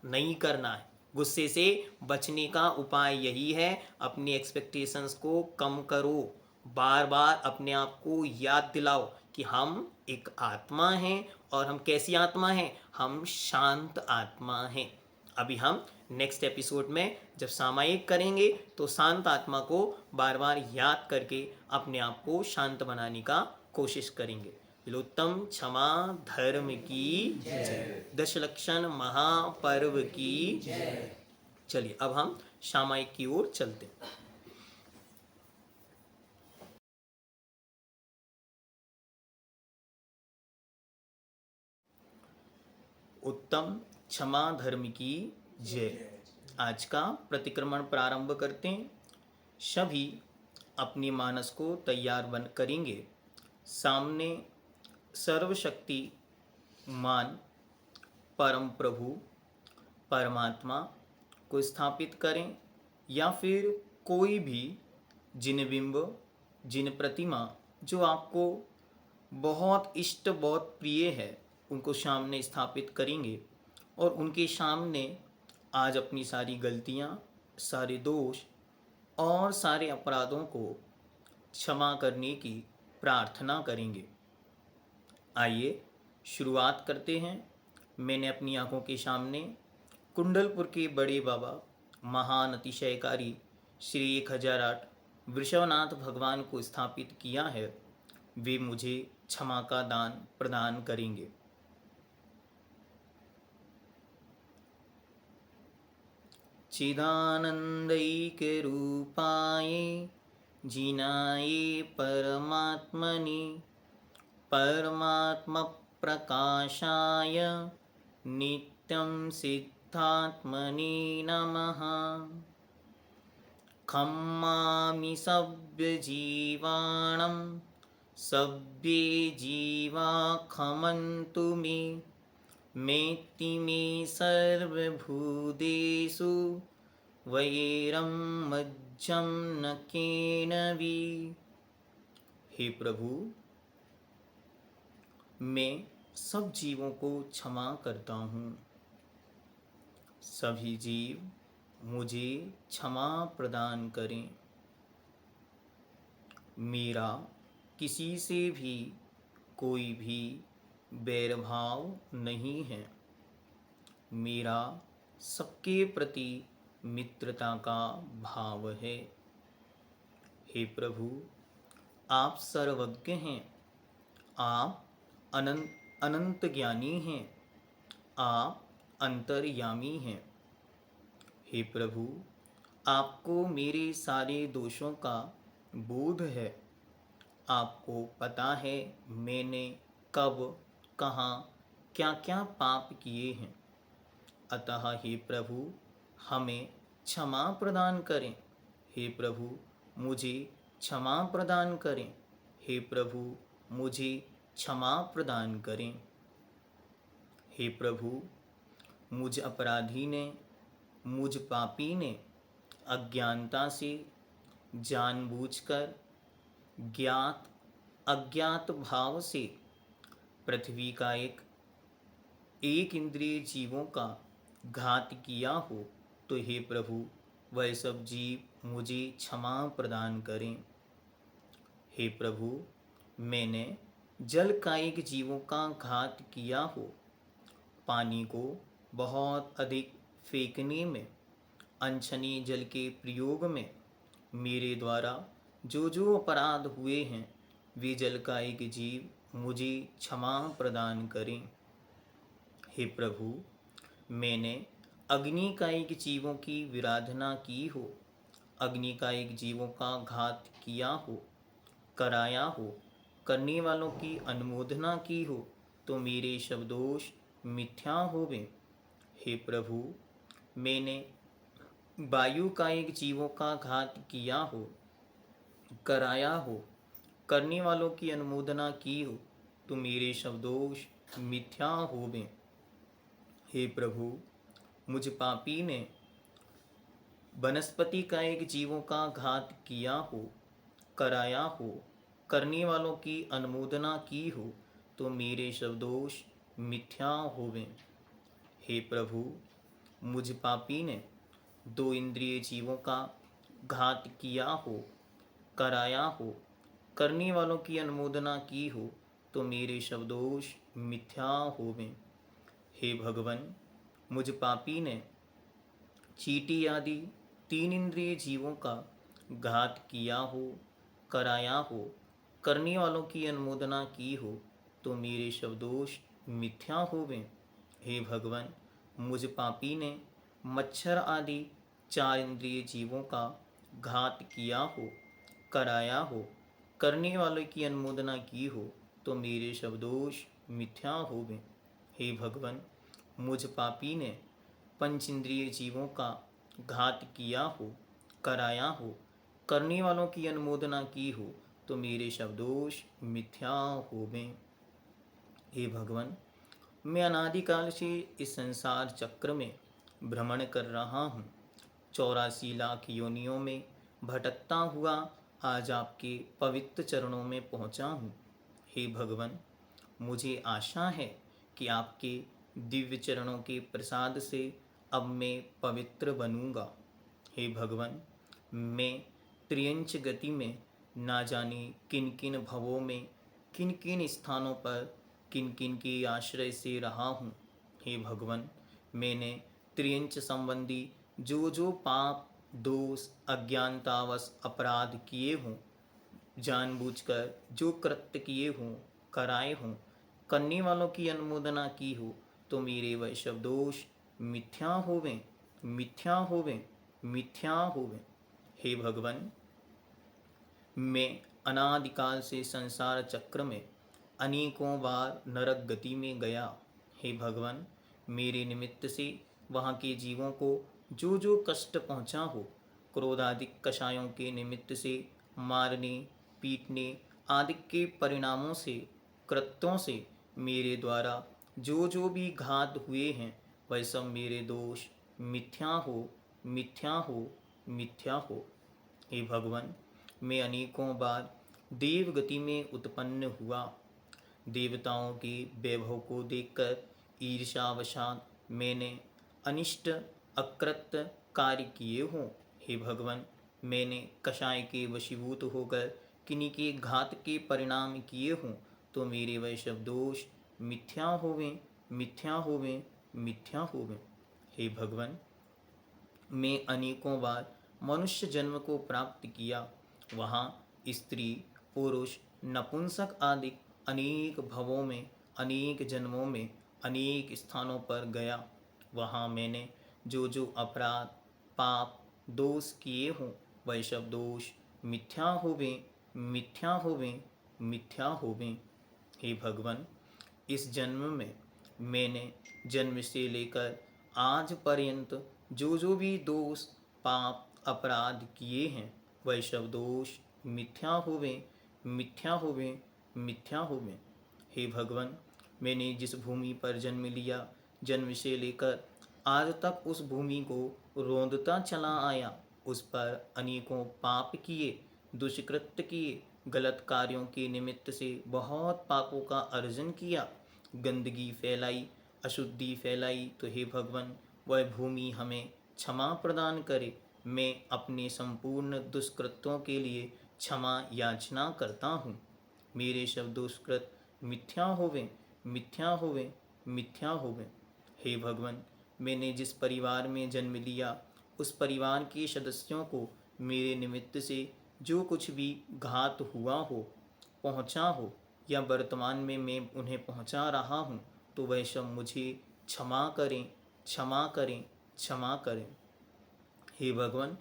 नहीं करना है। गुस्से से बचने का उपाय यही है, अपनी एक्सपेक्टेशंस को कम करो। बार बार अपने आप को याद दिलाओ कि हम एक आत्मा हैं और हम कैसी आत्मा हैं? हम शांत आत्मा हैं। अभी हम नेक्स्ट एपिसोड में जब सामायिक करेंगे तो शांत आत्मा को बार बार याद करके अपने आप को शांत बनाने का कोशिश करेंगे। विलोत्तम क्षमा धर्म की जय। दशलक्षण महापर्व की जय। चलिए अब हम सामायिक की ओर चलते हैं। उत्तम क्षमा धर्म की जय। आज का प्रतिक्रमण प्रारंभ करते हैं। सभी अपनी मानस को तैयार बन करेंगे। सामने सर्वशक्ति मान परम प्रभु परमात्मा को स्थापित करें या फिर कोई भी जिन बिंब जिन प्रतिमा जो आपको बहुत इष्ट बहुत प्रिय है उनको सामने स्थापित करेंगे और उनके सामने आज अपनी सारी गलतियाँ सारे दोष और सारे अपराधों को क्षमा करने की प्रार्थना करेंगे। आइए शुरुआत करते हैं। मैंने अपनी आंखों के सामने कुंडलपुर के बड़े बाबा महान अतिशयकारी श्री 1008 वृषभनाथ भगवान को स्थापित किया है। वे मुझे क्षमा का दान प्रदान करेंगे। चिदानंदैक रूपाय जिनाय परमात्मनि परमात्म प्रकाशाय नित्यं सिद्धात्मनि नमः। खम्मामि सभ्यजीवाणं सभ्ये जीवा खमन्तु मे मेत्ति मे सर्वभूतेषु वैरं मज्जं न केनवि। हे प्रभु, मैं सब जीवों को क्षमा करता हूँ। सभी जीव मुझे क्षमा प्रदान करें। मेरा किसी से भी कोई भी बैरभाव नहीं है। मेरा सबके प्रति मित्रता का भाव है। हे प्रभु, आप सर्वज्ञ हैं। आप अनंत ज्ञानी हैं। आप अंतर्यामी हैं। हे प्रभु, आपको मेरे सारे दोषों का बोध है। आपको पता है मैंने कब कहाँ क्या क्या पाप किए हैं। अतः हे प्रभु, हमें क्षमा प्रदान करें। हे प्रभु, मुझे क्षमा प्रदान करें। हे प्रभु, मुझे क्षमा प्रदान करें। हे प्रभु, मुझ अपराधी ने मुझ पापी ने अज्ञानता से जानबूझकर ज्ञात अज्ञात भाव से पृथ्वी का एक इंद्रिय जीवों का घात किया हो तो हे प्रभु, वह सब जीव मुझे क्षमा प्रदान करें। हे प्रभु, मैंने जल कायिक जीवों का घात किया हो, पानी को बहुत अधिक फेंकने में, अनछनी जल के प्रयोग में मेरे द्वारा जो जो अपराध हुए हैं वे जल कायिक जीव मुझे क्षमा प्रदान करें। हे प्रभु, मैंने अग्निकायिक जीवों की विराधना की हो, अग्निकायिक जीवों का घात किया हो, कराया हो, करने वालों की अनुमोदना की हो तो मेरे शब्दोष मिथ्या होवे। हे प्रभु, मैंने वायुकायिक जीवों का घात किया हो, कराया हो, करने वालों की अनुमोदना की हो तो मेरे शब्दोष मिथ्या होवे। हे प्रभु, मुझ पापी ने वनस्पति कायिक जीवों का घात किया हो, कराया हो, करने वालों की अनुमोदना की हो तो मेरे शब्दोष मिथ्या होवे। हे प्रभु, मुझ पापी ने दो इंद्रिय जीवों का घात किया हो, कराया हो, करने वालों की अनुमोदना की हो तो मेरे शब्दोष मिथ्या होवे। हे भगवन, मुझ पापी ने चींटी आदि 3 इंद्रिय जीवों का घात किया हो, कराया हो, करने वालों की अनुमोदना की हो, तो मेरे शब्दोश मिथ्या होवें। हे भगवान, मुझ पापी ने मच्छर आदि 4 इंद्रिय जीवों का घात किया हो, कराया हो, करने वालों की अनुमोदना की हो, तो मेरे शब्दोश मिथ्या होवें। हे भगवान, मुझ पापी ने पंच इंद्रिय जीवों का घात किया हो, कराया हो, करने वालों की अनुमोदना की हो, तो मेरे शब्दोश मिथ्या होवें। हे भगवान, मैं अनादिकाल से इस संसार चक्र में भ्रमण कर रहा हूँ। 84 लाख योनियों में भटकता हुआ आज आपके पवित्र चरणों में पहुँचा हूँ। हे भगवान, मुझे आशा है कि आपके दिव्य चरणों के प्रसाद से अब मैं पवित्र बनूंगा। हे भगवान, मैं त्रियंच गति में ना जाने किन किन भवों में, किन किन स्थानों पर, किन किन के आश्रय से रहा हूँ। हे भगवान, मैंने त्रियंच संबंधी जो जो पाप, दोष, अज्ञानतावश अपराध किए हों, जानबूझकर जो कृत्य किए हों, कराए हों, करने वालों की अनुमोदना की हो, तो मेरे वह शब्दोष मिथ्या होवें, मिथ्या होवें, मिथ्या होवें। हे भगवान, मैं अनादिकाल से संसार चक्र में अनेकों बार नरक गति में गया। हे भगवान, मेरे निमित्त से वहाँ के जीवों को जो जो कष्ट पहुँचा हो, क्रोधादिक कषायों के निमित्त से मारने, पीटने आदि के परिणामों से, कृत्यों से मेरे द्वारा जो जो भी घात हुए हैं, वह सब मेरे दोष मिथ्या हो, मिथ्या हो, मिथ्या हो। हे भगवान, मैं अनेकों बार देव गति में उत्पन्न हुआ। देवताओं के वैभव को देखकर ईर्ष्यावशात मैंने अनिष्ट अकृत्य कार्य किए हों। हे भगवान, मैंने कषाय के वशीभूत होकर किन्हीं के घात के परिणाम किए हों, तो मेरे वह शब्दोष मिथ्या होवें, मिथ्या होवें, मिथ्या होवें। हे भगवान, मैं अनेकों बार मनुष्य जन्म को प्राप्त किया। वहाँ स्त्री, पुरुष, नपुंसक आदि अनेक भवों में, अनेक जन्मों में, अनेक स्थानों पर गया। वहाँ मैंने जो जो अपराध, पाप, दोष किए हों, वह सब दोष मिथ्या होवें, मिथ्या होवें, मिथ्या होवें। हे भगवान, इस जन्म में मैंने जन्म से लेकर आज पर्यंत जो जो भी दोष, पाप, अपराध किए हैं, वह सब दोष मिथ्या होवें, मिथ्या होवें, मिथ्या होवें। हे भगवान, मैंने जिस भूमि पर जन्म लिया, जन्म से लेकर आज तक उस भूमि को रोंदता चला आया, उस पर अनेकों पाप किए, दुष्कृत्य किए, गलत कार्यों के निमित्त से बहुत पापों का अर्जन किया, गंदगी फैलाई, अशुद्धि फैलाई। तो हे भगवान, वह भूमि हमें क्षमा प्रदान करे। मैं अपने संपूर्ण दुष्कृत्यों के लिए क्षमा याचना करता हूँ। मेरे सब दुष्कृत मिथ्या होवें, मिथ्या होवें, मिथ्या होवें। हे भगवान, मैंने जिस परिवार में जन्म लिया, उस परिवार के सदस्यों को मेरे निमित्त से जो कुछ भी घात हुआ हो, पहुँचा हो, या वर्तमान में मैं उन्हें पहुँचा रहा हूँ, तो वह सब मुझे क्षमा करें, क्षमा करें, क्षमा करें। हे भगवान,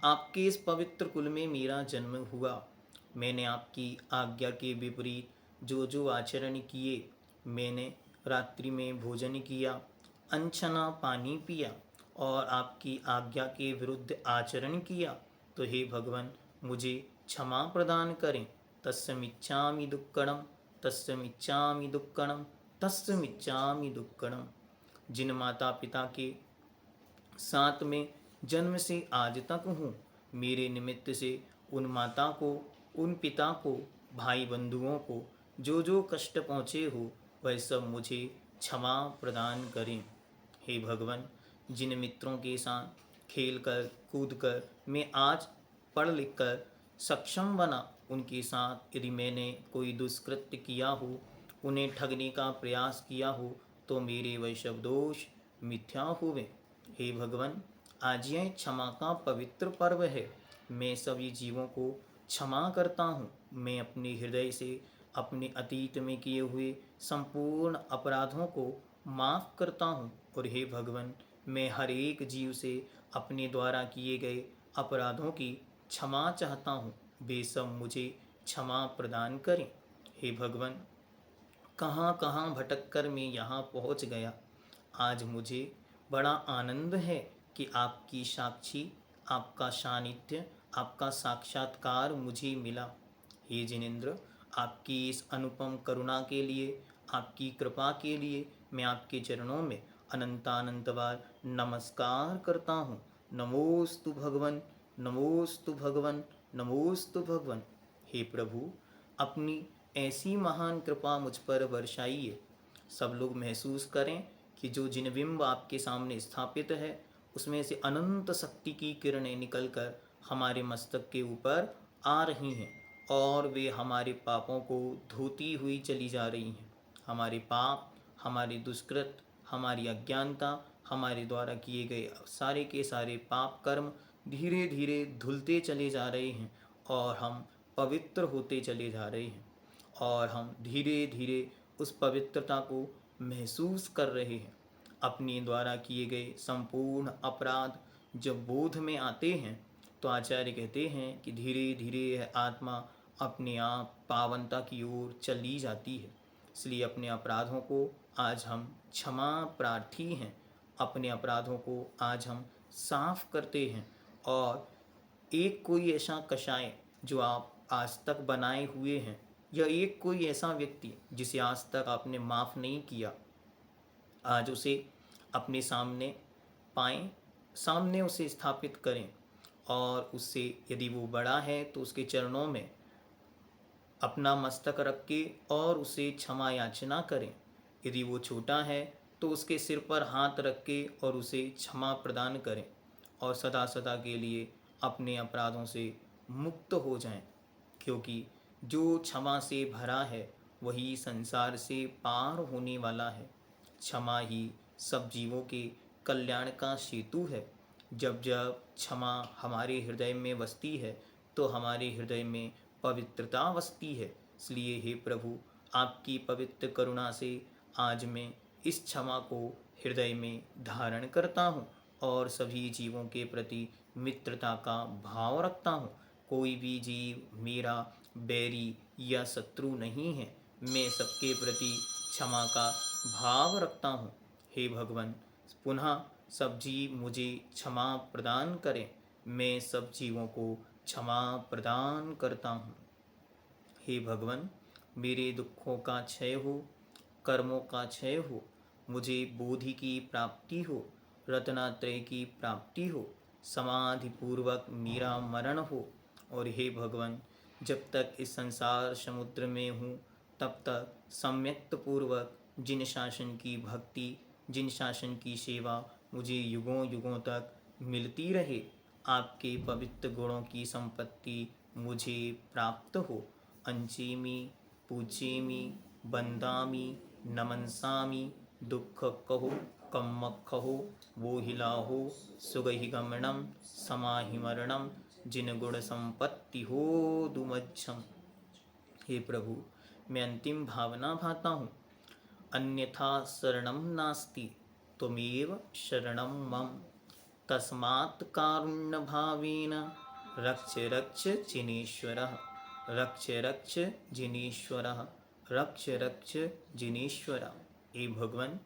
आपके इस पवित्र कुल में मेरा जन्म हुआ। मैंने आपकी आज्ञा के विपरीत जो जो आचरण किए, मैंने रात्रि में भोजन किया, अनछना पानी पिया और आपकी आज्ञा के विरुद्ध आचरण किया, तो हे भगवान, मुझे क्षमा प्रदान करें। तस्मिच्छामि दुक्कड़म, तस्मिच्छामि दुक्कड़म, तस्मिच्छामि दुक्कड़म। जिन माता पिता के साथ में जन्म से आज तक हूँ, मेरे निमित्त से उन माता को, उन पिता को, भाई बंधुओं को जो जो कष्ट पहुँचे हो, वह सब मुझे क्षमा प्रदान करें। हे भगवान, जिन मित्रों के साथ खेल कर कूद कर मैं आज पढ़ लिख कर सक्षम बना, उनके साथ यदि मैंने कोई दुष्कृत्य किया हो, उन्हें ठगने का प्रयास किया हो, तो मेरे वह सब दोष मिथ्या हुए। हे भगवान, आज यह क्षमा का पवित्र पर्व है। मैं सभी जीवों को क्षमा करता हूँ। मैं अपने हृदय से अपने अतीत में किए हुए संपूर्ण अपराधों को माफ़ करता हूँ। और हे भगवान, मैं हर एक जीव से अपने द्वारा किए गए अपराधों की क्षमा चाहता हूँ। वे सब मुझे क्षमा प्रदान करें। हे भगवान, कहाँ कहाँ भटक कर मैं यहाँ पहुँच गया। आज मुझे बड़ा आनंद है कि आपकी साक्षी, आपका सानिध्य, आपका साक्षात्कार मुझे मिला। हे जिनेन्द्र, आपकी इस अनुपम करुणा के लिए, आपकी कृपा के लिए मैं आपके चरणों में अनंतानंत बार नमस्कार करता हूँ। नमोस्तु भगवन, नमोस्तु भगवन, नमोस्तु भगवन। हे प्रभु, अपनी ऐसी महान कृपा मुझ पर बरसाइए। सब लोग महसूस करें कि जो जिनबिंब आपके सामने स्थापित है, उसमें से अनंत शक्ति की किरणें निकलकर हमारे मस्तक के ऊपर आ रही हैं और वे हमारे पापों को धोती हुई चली जा रही हैं। हमारे पाप, हमारे दुष्कृत, हमारी अज्ञानता, हमारे द्वारा किए गए सारे के सारे पाप कर्म धीरे धीरे धुलते चले जा रहे हैं और हम पवित्र होते चले जा रहे हैं और हम धीरे धीरे उस पवित्रता को महसूस कर रहे हैं। अपने द्वारा किए गए संपूर्ण अपराध जब बोध में आते हैं तो आचार्य कहते हैं कि धीरे धीरे यह आत्मा अपने आप पावनता की ओर चली जाती है। इसलिए अपने अपराधों को आज हम क्षमा प्रार्थी हैं। अपने अपराधों को आज हम साफ करते हैं और एक कोई ऐसा कषाय जो आप आज तक बनाए हुए हैं, या एक कोई ऐसा व्यक्ति जिसे आज तक आपने माफ़ नहीं किया, आज उसे अपने सामने पाएं, सामने उसे स्थापित करें और उससे यदि वो बड़ा है तो उसके चरणों में अपना मस्तक रख के और उसे क्षमा याचना करें। यदि वो छोटा है तो उसके सिर पर हाथ रख के और उसे क्षमा प्रदान करें और सदा सदा के लिए अपने अपराधों से मुक्त हो जाएं, क्योंकि जो क्षमा से भरा है वही संसार से पार होने वाला है। क्षमा ही सब जीवों के कल्याण का सेतु है। जब जब क्षमा हमारे हृदय में बसती है तो हमारे हृदय में पवित्रता बसती है। इसलिए हे प्रभु, आपकी पवित्र करुणा से आज मैं इस क्षमा को हृदय में धारण करता हूँ और सभी जीवों के प्रति मित्रता का भाव रखता हूँ। कोई भी जीव मेरा बैरी या शत्रु नहीं है। मैं सबके प्रति क्षमा का भाव रखता हूँ। हे भगवान, पुनः सब जीव मुझे क्षमा प्रदान करें। मैं सब जीवों को क्षमा प्रदान करता हूँ। हे भगवान, मेरे दुखों का क्षय हो, कर्मों का क्षय हो, मुझे बोधि की प्राप्ति हो, रत्नात्रय की प्राप्ति हो, समाधि पूर्वक मेरा मरण हो। और हे भगवान, जब तक इस संसार समुद्र में हूँ तब तक सम्यक्त पूर्वक जिन शासन की भक्ति, जिन शासन की सेवा मुझे युगों युगों तक मिलती रहे, आपके पवित्र गुणों की संपत्ति मुझे प्राप्त हो। अंचेमी, पूजेमी, बंदामी, नमनसामी, दुख कहो, कम्मख हो, वो हिलाहो, सुगहि गमनम, समाहि मरणम, जिन गुण संपत्ति हो दुमज्जम। हे प्रभु, मैं अंतिम भावना भाता हूँ, अन्यथा शरणम नास्ति, त्वमेव शरणम मम। तस्मात् कारुण्य भावेन रक्ष रक्ष जिनेश्वरः, रक्ष रक्ष जिनेश्वरः, रक्ष रक्ष जिनेश्वरः। हे भगवान,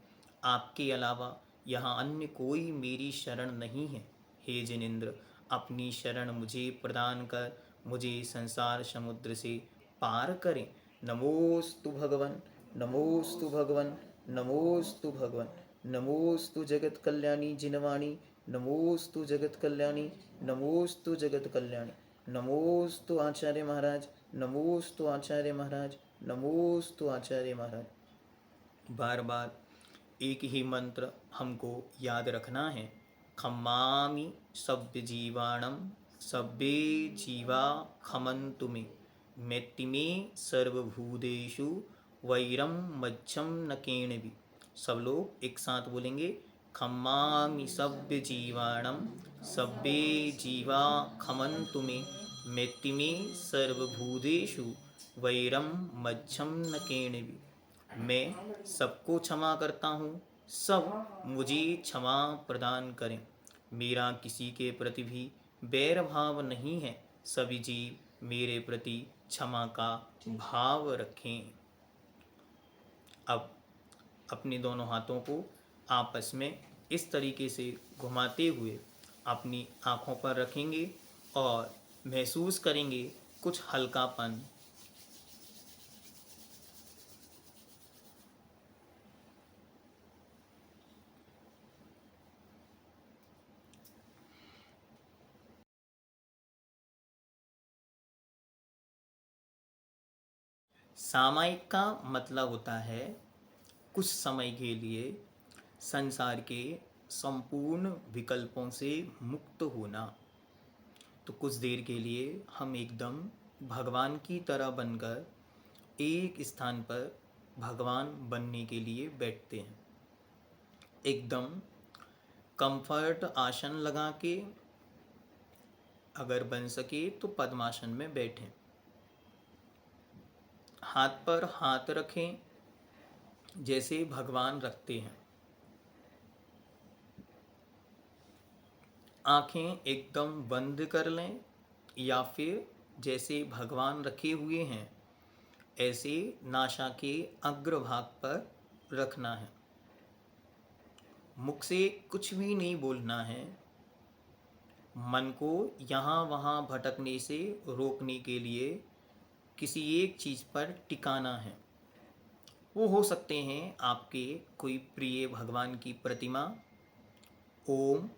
आपके अलावा यहाँ अन्य कोई मेरी शरण नहीं है। हे जिनेन्द्र, अपनी शरण मुझे प्रदान कर मुझे संसार समुद्र से पार करें। नमोस्तु भगवन, नमोस्तु भगवन, नमोस्तु भगवन, नमोस्तु जगत कल्याणी जिनवाणी, नमोस्तु जगत कल्याणी, नमोस्तु जगत कल्याणी, नमोस्तु आचार्य महाराज, नमोस्तु आचार्य महाराज, नमोस्तु आचार्य महाराज। बार बार एक ही मंत्र हमको याद रखना है। खम्मामि सभ्य जीवाणम, सभ्ये जीवा खमन्तु मे, मैत्तिमे सर्वभूतेषु वैरम मज्जम न केणभि। सब लोग एक साथ बोलेंगे, खम्मामि सभ्य जीवाणं सभ्ये जीवा खमन्तु मे मैत्ति मे सर्वभूतेषु वैरम मज्झम न केणिवि। मैं सबको क्षमा करता हूँ, सब मुझे क्षमा प्रदान करें। मेरा किसी के प्रति भी बैर भाव नहीं है, सभी जीव मेरे प्रति क्षमा का भाव रखें। अब अपने दोनों हाथों को आपस में इस तरीके से घुमाते हुए अपनी आँखों पर रखेंगे और महसूस करेंगे कुछ हल्कापन। सामायिक का मतलब होता है कुछ समय के लिए संसार के संपूर्ण विकल्पों से मुक्त होना। तो कुछ देर के लिए हम एकदम भगवान की तरह बनकर एक स्थान पर भगवान बनने के लिए बैठते हैं। एकदम कंफर्ट आसन लगा के, अगर बन सके तो पद्मासन में बैठें। हाथ पर हाथ रखें जैसे भगवान रखते हैं। आँखें एकदम बंद कर लें या फिर जैसे भगवान रखे हुए हैं ऐसे नासा के अग्रभाग पर रखना है। मुख से कुछ भी नहीं बोलना है। मन को यहाँ वहाँ भटकने से रोकने के लिए किसी एक चीज़ पर टिकाना है। वो हो सकते हैं आपके कोई प्रिय भगवान की प्रतिमा, ओम,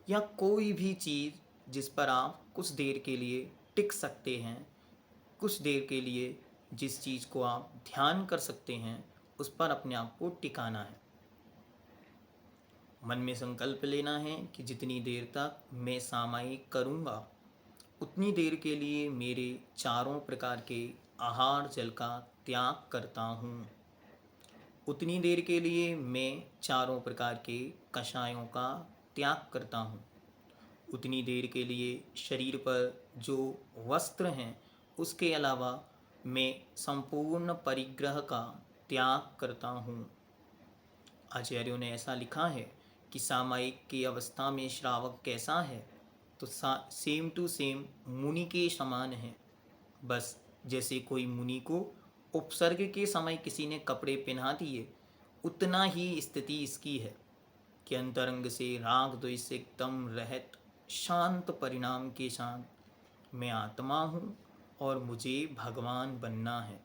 या कोई भी चीज़ जिस पर आप कुछ देर के लिए टिक सकते हैं। कुछ देर के लिए जिस चीज़ को आप ध्यान कर सकते हैं उस पर अपने आप को टिकाना है। मन में संकल्प लेना है कि जितनी देर तक मैं सामायिक करूँगा उतनी देर के लिए मेरे चारों प्रकार के आहार जल का त्याग करता हूँ। उतनी देर के लिए मैं चारों प्रकार के कषायों का त्याग करता हूँ। उतनी देर के लिए शरीर पर जो वस्त्र हैं उसके अलावा मैं संपूर्ण परिग्रह का त्याग करता हूँ। आचार्यों ने ऐसा लिखा है कि सामायिक की अवस्था में श्रावक कैसा है, तो सेम टू सेम मुनि के समान है। बस जैसे कोई मुनि को उपसर्ग के समय किसी ने कपड़े पहना दिए, उतना ही स्थिति इसकी है कि अंतरंग से राग द्वेष से एकदम रहित शांत परिणाम के साथ मैं आत्मा हूँ और मुझे भगवान बनना है।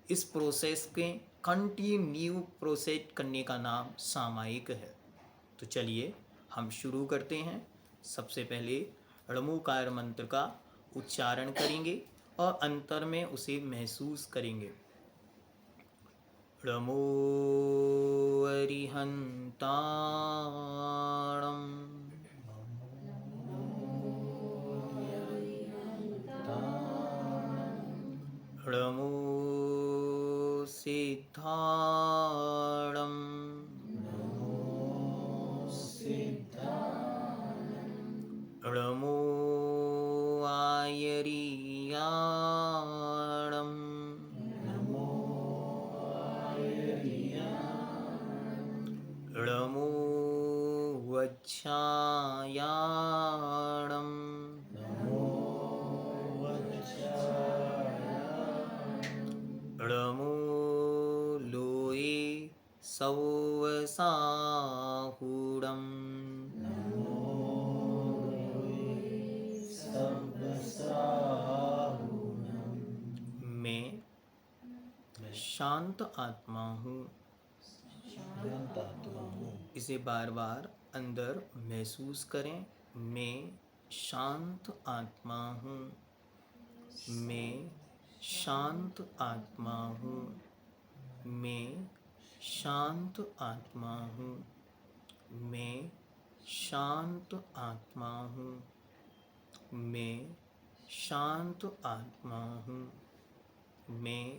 इस प्रोसेस के कंटिन्यू प्रोसेस करने का नाम सामायिक है। तो चलिए हम शुरू करते हैं। सबसे पहले णमुकार मंत्र का उच्चारण करेंगे और अंतर में उसे महसूस करेंगे। णमो अरिहंताणं णमो सिद्धाणं णमो आयर्याणं णमो वज्रायाणं णमो लोये सौवसाहुडं मैं शांत आत्मा हूँ। इसे बार बार अंदर महसूस करें। मैं शांत आत्मा हूँ। मैं शांत आत्मा हूँ। मैं शांत आत्मा हूँ। मैं शांत आत्मा हूँ। मैं शांत आत्मा हूँ। मैं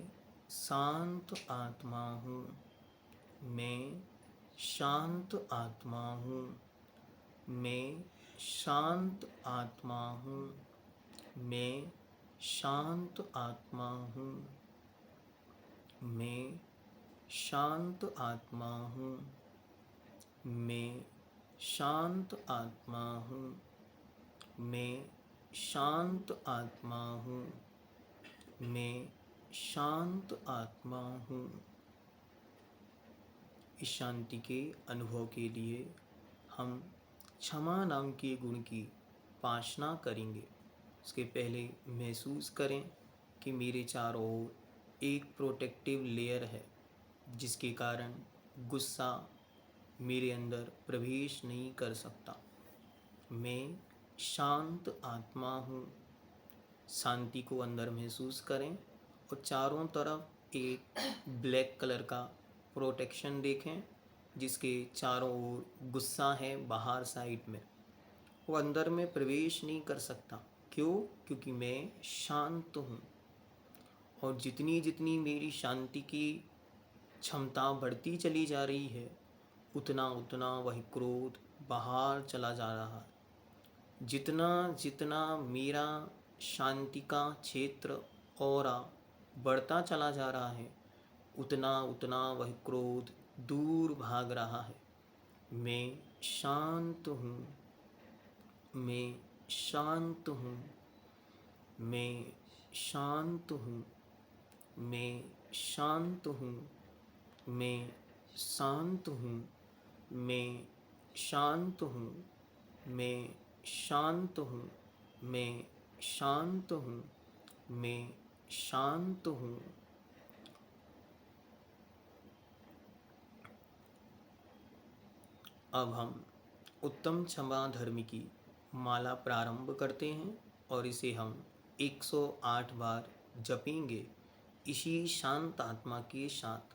शांत आत्मा हूँ। मैं शांत आत्मा हूँ। मैं शांत आत्मा हूँ। मैं शांत आत्मा हूँ। मैं शांत आत्मा हूँ। मैं शांत आत्मा हूँ। मैं शांत आत्मा हूँ। मैं शांत आत्मा हूँ। इस शांति के अनुभव के लिए हम क्षमा नाम के गुण की उपासना करेंगे। उसके पहले महसूस करें कि मेरे चारों ओर एक प्रोटेक्टिव लेयर है, जिसके कारण गुस्सा मेरे अंदर प्रवेश नहीं कर सकता। मैं शांत आत्मा हूँ। शांति को अंदर महसूस करें और चारों तरफ एक ब्लैक कलर का प्रोटेक्शन देखें, जिसके चारों ओर गुस्सा है बाहर साइड में। वो अंदर में प्रवेश नहीं कर सकता। क्यों? क्योंकि मैं शांत हूँ। और जितनी जितनी मेरी शांति की क्षमता बढ़ती चली जा रही है, उतना उतना वह क्रोध बाहर चला जा रहा है। जितना जितना मेरा शांति का क्षेत्र ऑरा बढ़ता चला जा रहा है, उतना उतना वह क्रोध दूर भाग रहा है। मैं शांत हूँ। मैं शांत हूँ। मैं शांत हूँ। मैं शांत हूँ। मैं शांत हूँ। मैं शांत हूँ। मैं शांत हूँ। मैं शांत हूँ। मैं शांत हूँ। अब हम उत्तम क्षमा धर्म की माला प्रारंभ करते हैं और इसे हम 108 बार जपेंगे इसी शांत आत्मा के साथ।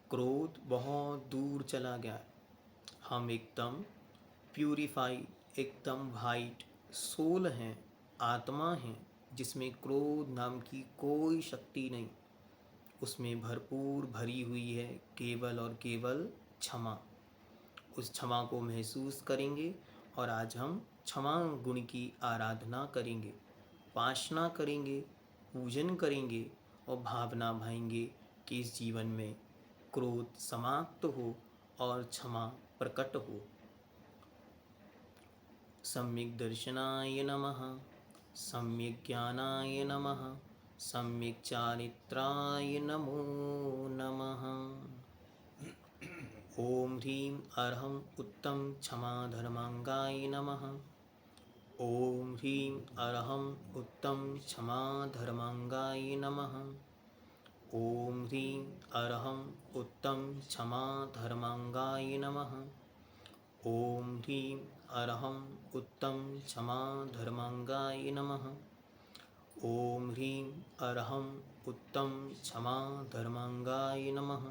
क्रोध बहुत दूर चला गया। हम एकदम प्यूरिफाइड, एकदम वाइट सोल हैं, आत्मा हैं, जिसमें क्रोध नाम की कोई शक्ति नहीं। उसमें भरपूर भरी हुई है केवल और केवल क्षमा। उस क्षमा को महसूस करेंगे और आज हम क्षमा गुण की आराधना करेंगे, उपासना करेंगे, पूजन करेंगे और भावना भाएंगे कि इस जीवन में क्रोध समाप्त हो और क्षमा प्रकट हो। सम्यक दर्शनाय नमः। सम्यक ज्ञानाय नमः। सम्यक चारित्राय नमो नमः। ओम ह्रीं अर्हं उत्तम क्षमा धर्मांगाय नमः। ओम ह्रीं अर्हं उत्तम क्षमा धर्मांगाय नमः। ओम ह्रीं अर्हं उत्तम क्षमा धर्मांगाय नमः। ओम ह्रीं अर्हं उत्तम क्षमा धर्मांगाय नमः। ओम ह्रीं अर्हं उत्तम क्षमा धर्मांगाय नमः।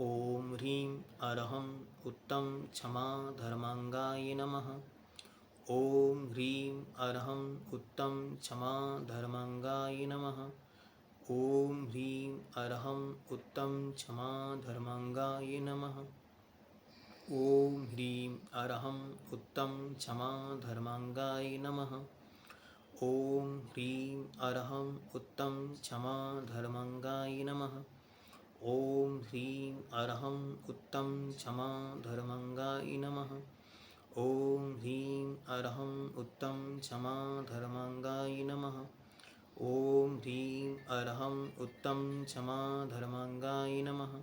ओम ह्रीं अर्हं उत्तम क्षमा धर्मांगाय नमः। ओम ह्रीं अर्हं उत्तम क्षमा धर्मांगाय नमः। ओम ह्रीं अर्हं उत्तम क्षमा धर्मांगाय नमः। ओम ह्रीं अर्हं उत्तम क्षमा धर्मांगाय नमः। ओम ह्रीं अर्हं उत्तम क्षमा धर्मांगाय नमः। ओम ह्रीं अर्हं उत्तम क्षमा धर्मांगाय नमः। ओम ह्रीं अर्हं उत्तम क्षमा धर्मांगाय नमः। ओम ह्रीं अर्हं उत्तम क्षमा धर्मांगाय नमः।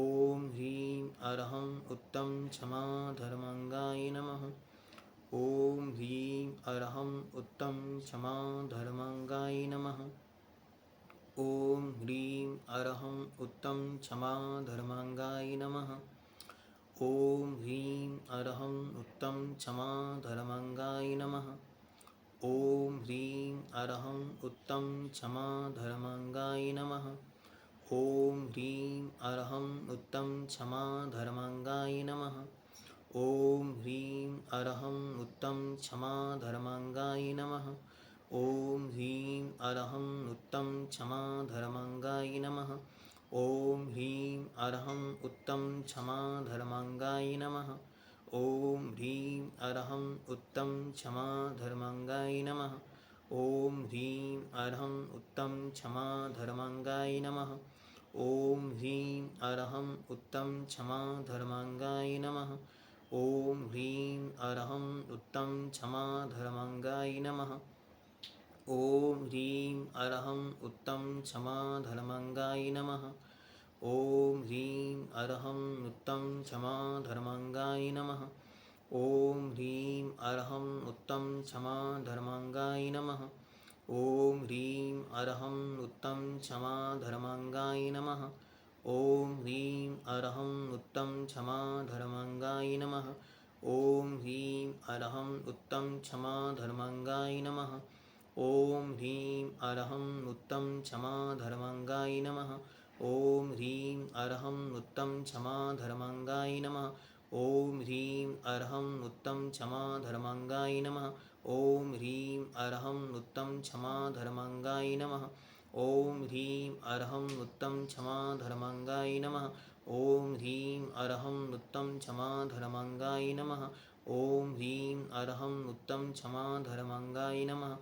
ओम ह्रीं अर्हं उत्तम क्षमा धर्मांगाय नमः। ओम ह्रीं अर्हं उत्तम क्षमा धर्मांगाय नमः। ओम ह्रीं अर्हं उत्तम क्षमा धर्मांगाय नमः। ओम ह्रीं अर्हं उत्तम क्षमा धर्मांगाय नमः। ओम ह्रीं अर्हं उत्तम क्षमा धर्मांगाय नमः। ओम ह्रीं अर्हं उत्तम क्षमा धर्मांगाय नमः। ओम ह्रीं अर्हं उत्तम क्षमा धर्मांगाय नमः। ओम ह्रीं अर्हं उत्तम क्षमा धर्मांगाय नमः। ॐ ह्रीं अरहं उत्तम क्षमा धर्माङ्गाय नमः। ॐ ह्रीं अरहं उत्तम क्षमा धर्माङ्गाय नमः। ॐ ह्रीं अरहं उत्तम क्षमा धर्माङ्गाय नमः। ॐ ह्रीं अरहं उत्तम क्षमा धर्माङ्गाय नमः। ॐ ह्रीं अरहं उत्तम क्षमा धर्माङ्गाय नमः। ॐ ह्रीं अरहं उत्तम क्षमा धर्माङ्गाय नमः। ॐ ह्रीं अरहं उत्तम क्षमा धर्माङ्गाय नमः। ॐ ह्रीं अरहं उत्तम क्षमा धर्माङ्गाय नमः। ॐ ह्रीं अरहं उत्तम क्षमा धर्माङ्गाय नमः। ॐ ह्रीं अरहं उत्तम क्षमा धर्माङ्गाय नमः। ॐ ह्रीं अरहं उत्तम क्षमा धर्माङ्गाय नमः। ॐ ह्रीं अरहं उत्तम क्षमा धर्माङ्गाय नमः। ॐ ह्रीं अरहं उत्तम क्षमा धर्माङ्गाय नमः। ॐ ह्रीं अरहं उत्तम क्षमा धर्माङ्गाय नमः। ॐ ह्रीं अरहं उत्तम क्षमा धर्माङ्गाय नमः। ॐ ह्रीं अरहं उत्तम क्षमा धर्माङ्गाय नमः। ॐ ह्रीं अरहं उत्तम क्षमा धर्माङ्गाय नमः। ॐ ह्रीं अरहं उत्तम क्षमा धर्माङ्गाय नमः। ॐ ह्रीं अरहं उत्तम क्षमा धर्माङ्गाय नमः।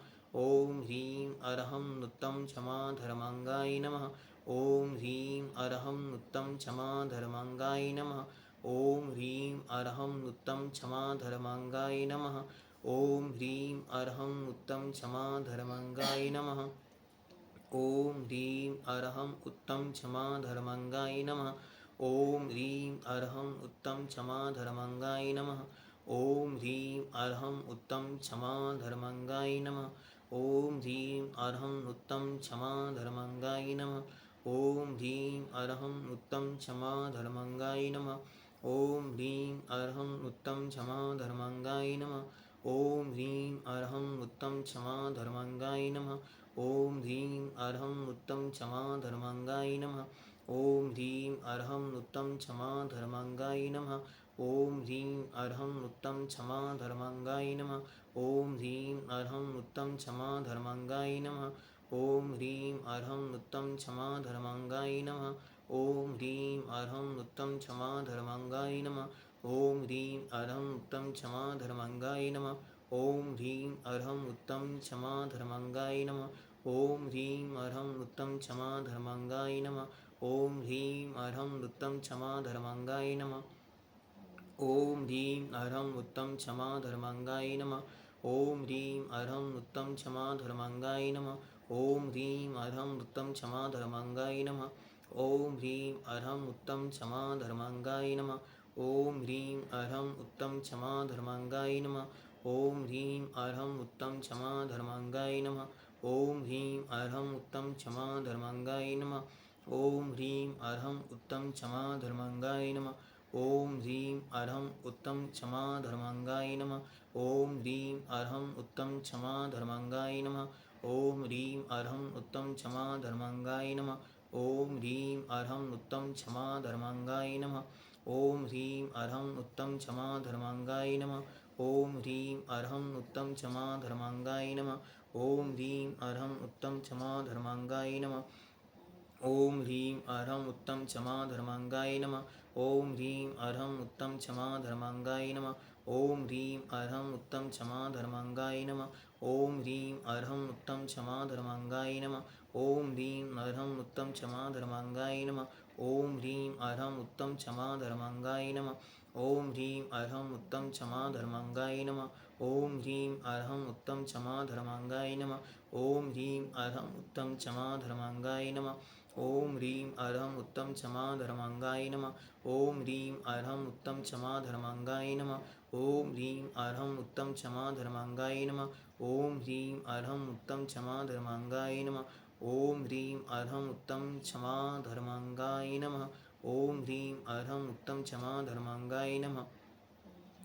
ॐ ह्रीं अरहं उत्तम क्षमा धर्माङ्गाय नमः। ॐ ह्रीं अरहं उत्तम क्षमा धर्माङ्गाय नमः। ॐ ह्रीं अरहं उत्तम क्षमा धर्माङ्गाय नमः। ॐ ह्रीं अरहं उत्तम क्षमा धर्माङ्गाय नमः। ॐ ह्रीं अरहं उत्तम क्षमा धर्माङ्गाय नमः। ॐ ह्रीं अरहं उत्तम क्षमा धर्माङ्गाय नमः। ॐ ह्रीं अरहं उत्तम क्षमा धर्माङ्गाय नमः। ॐ ह्रीं अरहं उत्तम क्षमा धर्माङ्गाय नमः। ॐ ह्रीं अरहं उत्तम क्षमा धर्माङ्गाय नमः। ॐ ह्रीं अरहं उत्तम क्षमा धर्माङ्गाय नमः। ॐ ह्रीं अरहं उत्तम क्षमा धर्माङ्गाय नमः। ॐ ह्रीं अरहं उत्तम क्षमा धर्माङ्गाय नमः। ॐ ह्रीं अरहं उत्तम क्षमा धर्माङ्गाय नमः। ॐ ह्रीं अरहं उत्तम क्षमा धर्माङ्गाय नमः। ॐ ह्रीं अरहं उत्तम क्षमा धर्माङ्गाय नमः। ॐ ह्रीं अरहं उत्तम क्षमा धर्माङ्गाय नमः। ॐ ह्रीं अरहं उत्तम क्षमा धर्माङ्गाय नमः। ॐ ह्रीं अरहं उत्तम क्षमा धर्माङ्गाय नमः। ॐ ह्रीं अरहं उत्तम क्षमा धर्माङ्गाय नमः। ॐ ह्रीं अरहं उत्तम क्षमा धर्माङ्गाय नमः। ॐ ह्रीं अरहं उत्तम क्षमा धर्माङ्गाय नमः। ॐ ह्रीं अरहं उत्तम क्षमा धर्माङ्गाय नमः। ॐ ह्रीं अरहं उत्तम क्षमा धर्माङ्गाय नमः। ॐ ह्रीं अरहं उत्तम क्षमा धर्माङ्गाय नमः। ॐ ह्रीं अरहं उत्तम क्षमा धर्माङ्गाय नमः। ॐ ह्रीं अरहं उत्तम क्षमा धर्माङ्गाय नमः। ॐ ह्रीं अरहं उत्तम क्षमा धर्माङ्गाय नमः। ॐ ह्रीं अरहं उत्तम क्षमा धर्माङ्गाय नमः। ॐ ह्रीं अरहं उत्तम क्षमा धर्माङ्गाय नमः। ॐ ह्रीं अरहं उत्तम क्षमा धर्माङ्गाय नमः। ॐ ह्रीं अरहं उत्तम क्षमा धर्माङ्गाय नमः। ॐ ह्रीं अरहं उत्तम क्षमा धर्माङ्गाय नमः। ॐ ह्रीं अरहं उत्तम क्षमा धर्माङ्गाय नमः। ॐ ह्रीं अरहं उत्तम क्षमा धर्माङ्गाय नमः। ॐ ह्रीं अरहं उत्तम क्षमा धर्माङ्गाय नमः। ॐ ह्रीं अरहं उत्तम क्षमा धर्माङ्गाय नमः। ॐ ह्रीं अरहं उत्तम क्षमा धर्माङ्गाय नमः। ॐ ह्रीं अरहं उत्तम क्षमा धर्माङ्गाय नमः। ॐ ह्रीं अरहं उत्तम क्षमा धर्माङ्गाय नमः। ॐ ह्रीं अरहं उत्तम क्षमा धर्माङ्गाय नमः। ॐ ह्रीं अरहं उत्तम क्षमा धर्माङ्गाय नमः। ॐ ह्रीं अरहं उत्तम क्षमा धर्माङ्गाय नमः। ॐ ह्रीं अरहं उत्तम क्षमा धर्माङ्गाय नमः। ॐ ह्रीं अरहं उत्तम क्षमा धर्माङ्गाय नमः। ॐ ह्रीं अरहं उत्तम क्षमा धर्माङ्गाय नमः। ॐ ह्रीं अरहं उत्तम क्षमा धर्माङ्गाय नमः। ॐ ह्रीं अरहं उत्तम क्षमा धर्माङ्गाय नमः। ॐ ह्रीं अरहं उत्तम क्षमा धर्माङ्गाय नमः। ॐ ह्रीं अरहं उत्तम क्षमा धर्माङ्गाय नमः। ॐ ह्रीं अरहं उत्तम क्षमा धर्माङ्गाय नमः।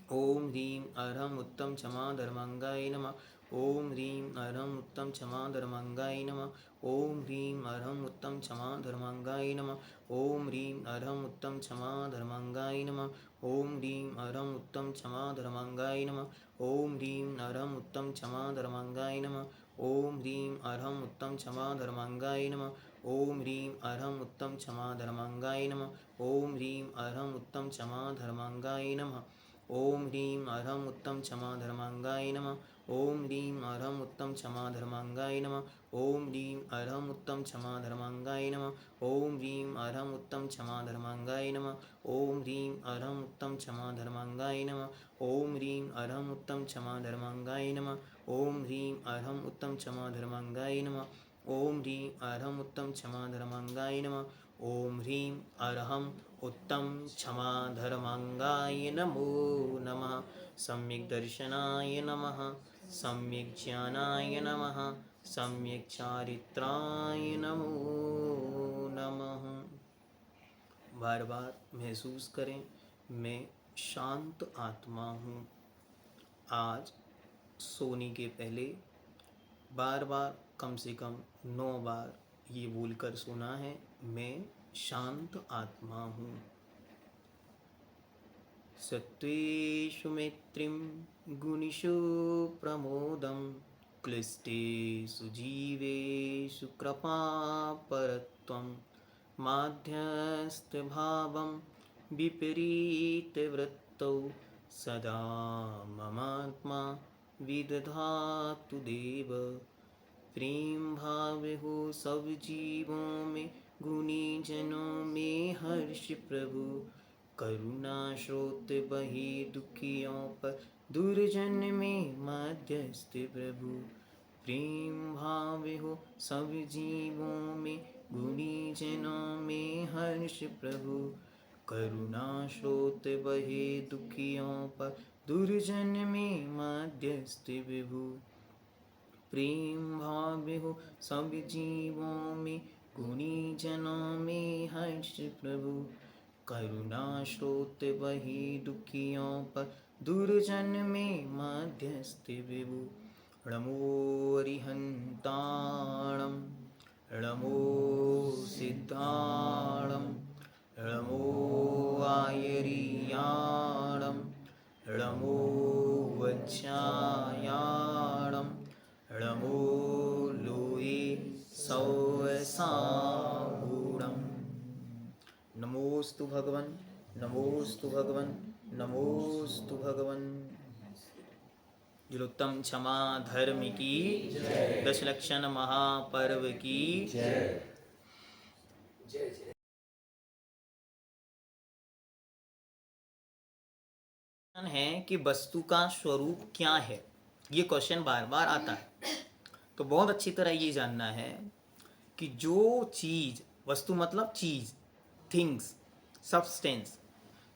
ॐ ह्रीं अरहं उत्तम क्षमा धर्माङ्गाय नमः। ॐ ह्रीं अरहं उत्तम क्षमा धर्माङ्गाय नमः। ॐ ह्रीं अरहं उत्तम क्षमा धर्माङ्गाय नमः। ॐ ह्रीं अरहं उत्तम क्षमा धर्माङ्गाय नमः। ॐ ह्रीं अरहं उत्तम क्षमा धर्माङ्गाय नमः। ॐ ह्रीं अरहं उत्तम क्षमा धर्माङ्गाय नमः। ॐ ह्रीं अरहं उत्तम क्षमा धर्माङ्गाय नमः। ओम ह्रीं अर्हं उत्तम क्षमा धर्मांगाय नमः। ओम ह्रीं अर्हं उत्तम क्षमा धर्मांगाय नमः। ओम ह्रीं अर्हं उत्तम क्षमा धर्मांगाय नमः। ओम ह्रीं अर्हं उत्तम क्षमा धर्मांगाय नमः। ओम ह्रीं अर्हं उत्तम क्षमा धर्मांगाय नमः। ओम ह्रीं अर्हं उत्तम क्षमा धर्मांगाय नमः। ओम ह्रीं अर्हं उत्तम क्षमा धर्मांगाय नमः। ओम ह्रीं अर्हं उत्तम क्षमा धर्मांगाय नमः। ओम ह्रीं अर्हं उत्तम क्षमा धर्मांगाय नमः। ओम ह्रीं अर्हं उत्तम क्षमा धर्मांगाय नमः। ओम ह्रीं अर्हं उत्तम क्षमा धर्मांगाय नमो नमः। सम्यक् दर्शनाय नमः। सम्यक् ज्ञानाय नमः। सम्यक् चारित्राय नमो नमः। बार बार महसूस करें, मैं शांत आत्मा हूँ। आज सोने के पहले बार बार कम से कम 9 बार ये बोलकर सोना है, मैं शांत आत्मा हूँ। सत्वेषु मैत्रीं गुणेषु प्रमोदं क्लिष्टेषु जीवेषु कृपापरत्वं माध्यस्थभावं विपरीतवृत्तौ सदा ममात्मा विदधातु देव। प्रेम भाव हो सब जीवों में, गुणी जनों में हर्ष प्रभु। करुणा स्रोत बहे दुखियों पर, दुर्जन में मध्यस्थ प्रभु। प्रेम भाव हो सब जीवों में, गुणी जनों में हर्ष प्रभु। करुणा स्रोत बहे दुखियों पर, दुर्जन में मध्यस्थ विभु। प्रेम भाव हो सब जीवों में, गुणी जनों में हर्ष प्रभु। करुणा स्रोत बहे दुखियों पर, दुर्जन में मध्यस्थ विभु। नमो अरिहंताणं, नमो सिद्धाणं, नमो आयर्याणं, नमो वज्रायाणं, नमो लोहे सौसाहूणम्। नमोस्तु भगवन्, नमोस्तु भगवन्, नमोस्तु भगवन्। जलोत्तम क्षमा धर्म की, दशलक्षण महापर्व की है कि वस्तु का स्वरूप क्या है, ये क्वेश्चन बार बार आता है। तो बहुत अच्छी तरह ये जानना है कि जो चीज, वस्तु मतलब चीज, थिंग्स, सब्सटेंस,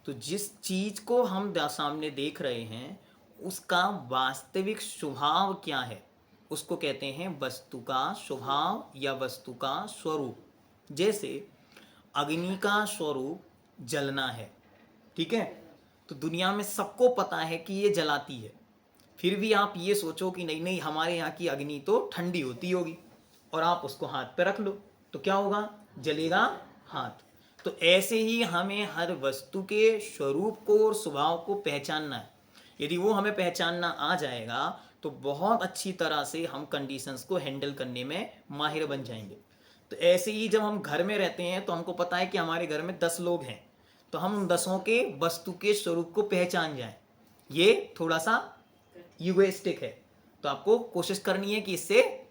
तो जिस चीज को हम सामने देख रहे हैं उसका वास्तविक स्वभाव क्या है, उसको कहते हैं वस्तु का स्वभाव या वस्तु का स्वरूप। जैसे अग्नि का स्वरूप जलना है, ठीक है, तो दुनिया में सबको पता है कि ये जलाती है। फिर भी आप ये सोचो कि नहीं नहीं हमारे यहाँ की अग्नि तो ठंडी होती होगी, और आप उसको हाथ पे रख लो तो क्या होगा, जलेगा हाथ। तो ऐसे ही हमें हर वस्तु के स्वरूप को और स्वभाव को पहचानना है। यदि वो हमें पहचानना आ जाएगा तो बहुत अच्छी तरह से हम कंडीशंस को हैंडल करने में माहिर बन जाएंगे। तो ऐसे ही जब हम घर में रहते हैं तो हमको पता है कि हमारे घर में 10 लोग हैं, तो हम उन 10 के वस्तु के स्वरूप को पहचान जाएं। ये थोड़ा सा ईगोइस्टिक है, तो आपको कोशिश करनी है कि इससे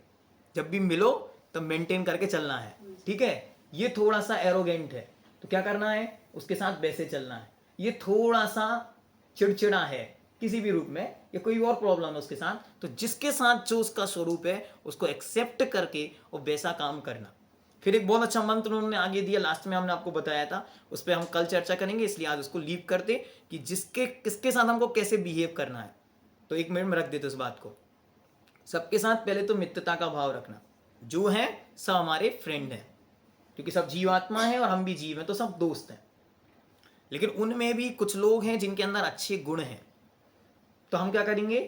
जब भी मिलो तो मेंटेन करके चलना है, ठीक है। ये थोड़ा सा एरोगेंट है, तो क्या करना है, उसके साथ वैसे चलना है। ये थोड़ा सा चिड़चिड़ा है किसी भी रूप में, या कोई और प्रॉब्लम है उसके साथ, तो जिसके साथ जो उसका स्वरूप है उसको एक्सेप्ट करके और वैसा काम करना। फिर एक बहुत अच्छा मंत्र उन्होंने आगे दिया, लास्ट में हमने आपको बताया था, उस पर हम कल चर्चा करेंगे, इसलिए आज उसको लीव करते कि जिसके किसके साथ हमको कैसे बिहेव करना है। तो 1 मिनट में रख देते उस बात को। सबके साथ पहले तो मित्रता का भाव रखना, जो है सब हमारे फ्रेंड हैं, क्योंकि सब जीवात्मा है और हम भी जीव हैं, तो सब दोस्त हैं। लेकिन उनमें भी कुछ लोग हैं जिनके अंदर अच्छे गुण हैं, तो हम क्या करेंगे,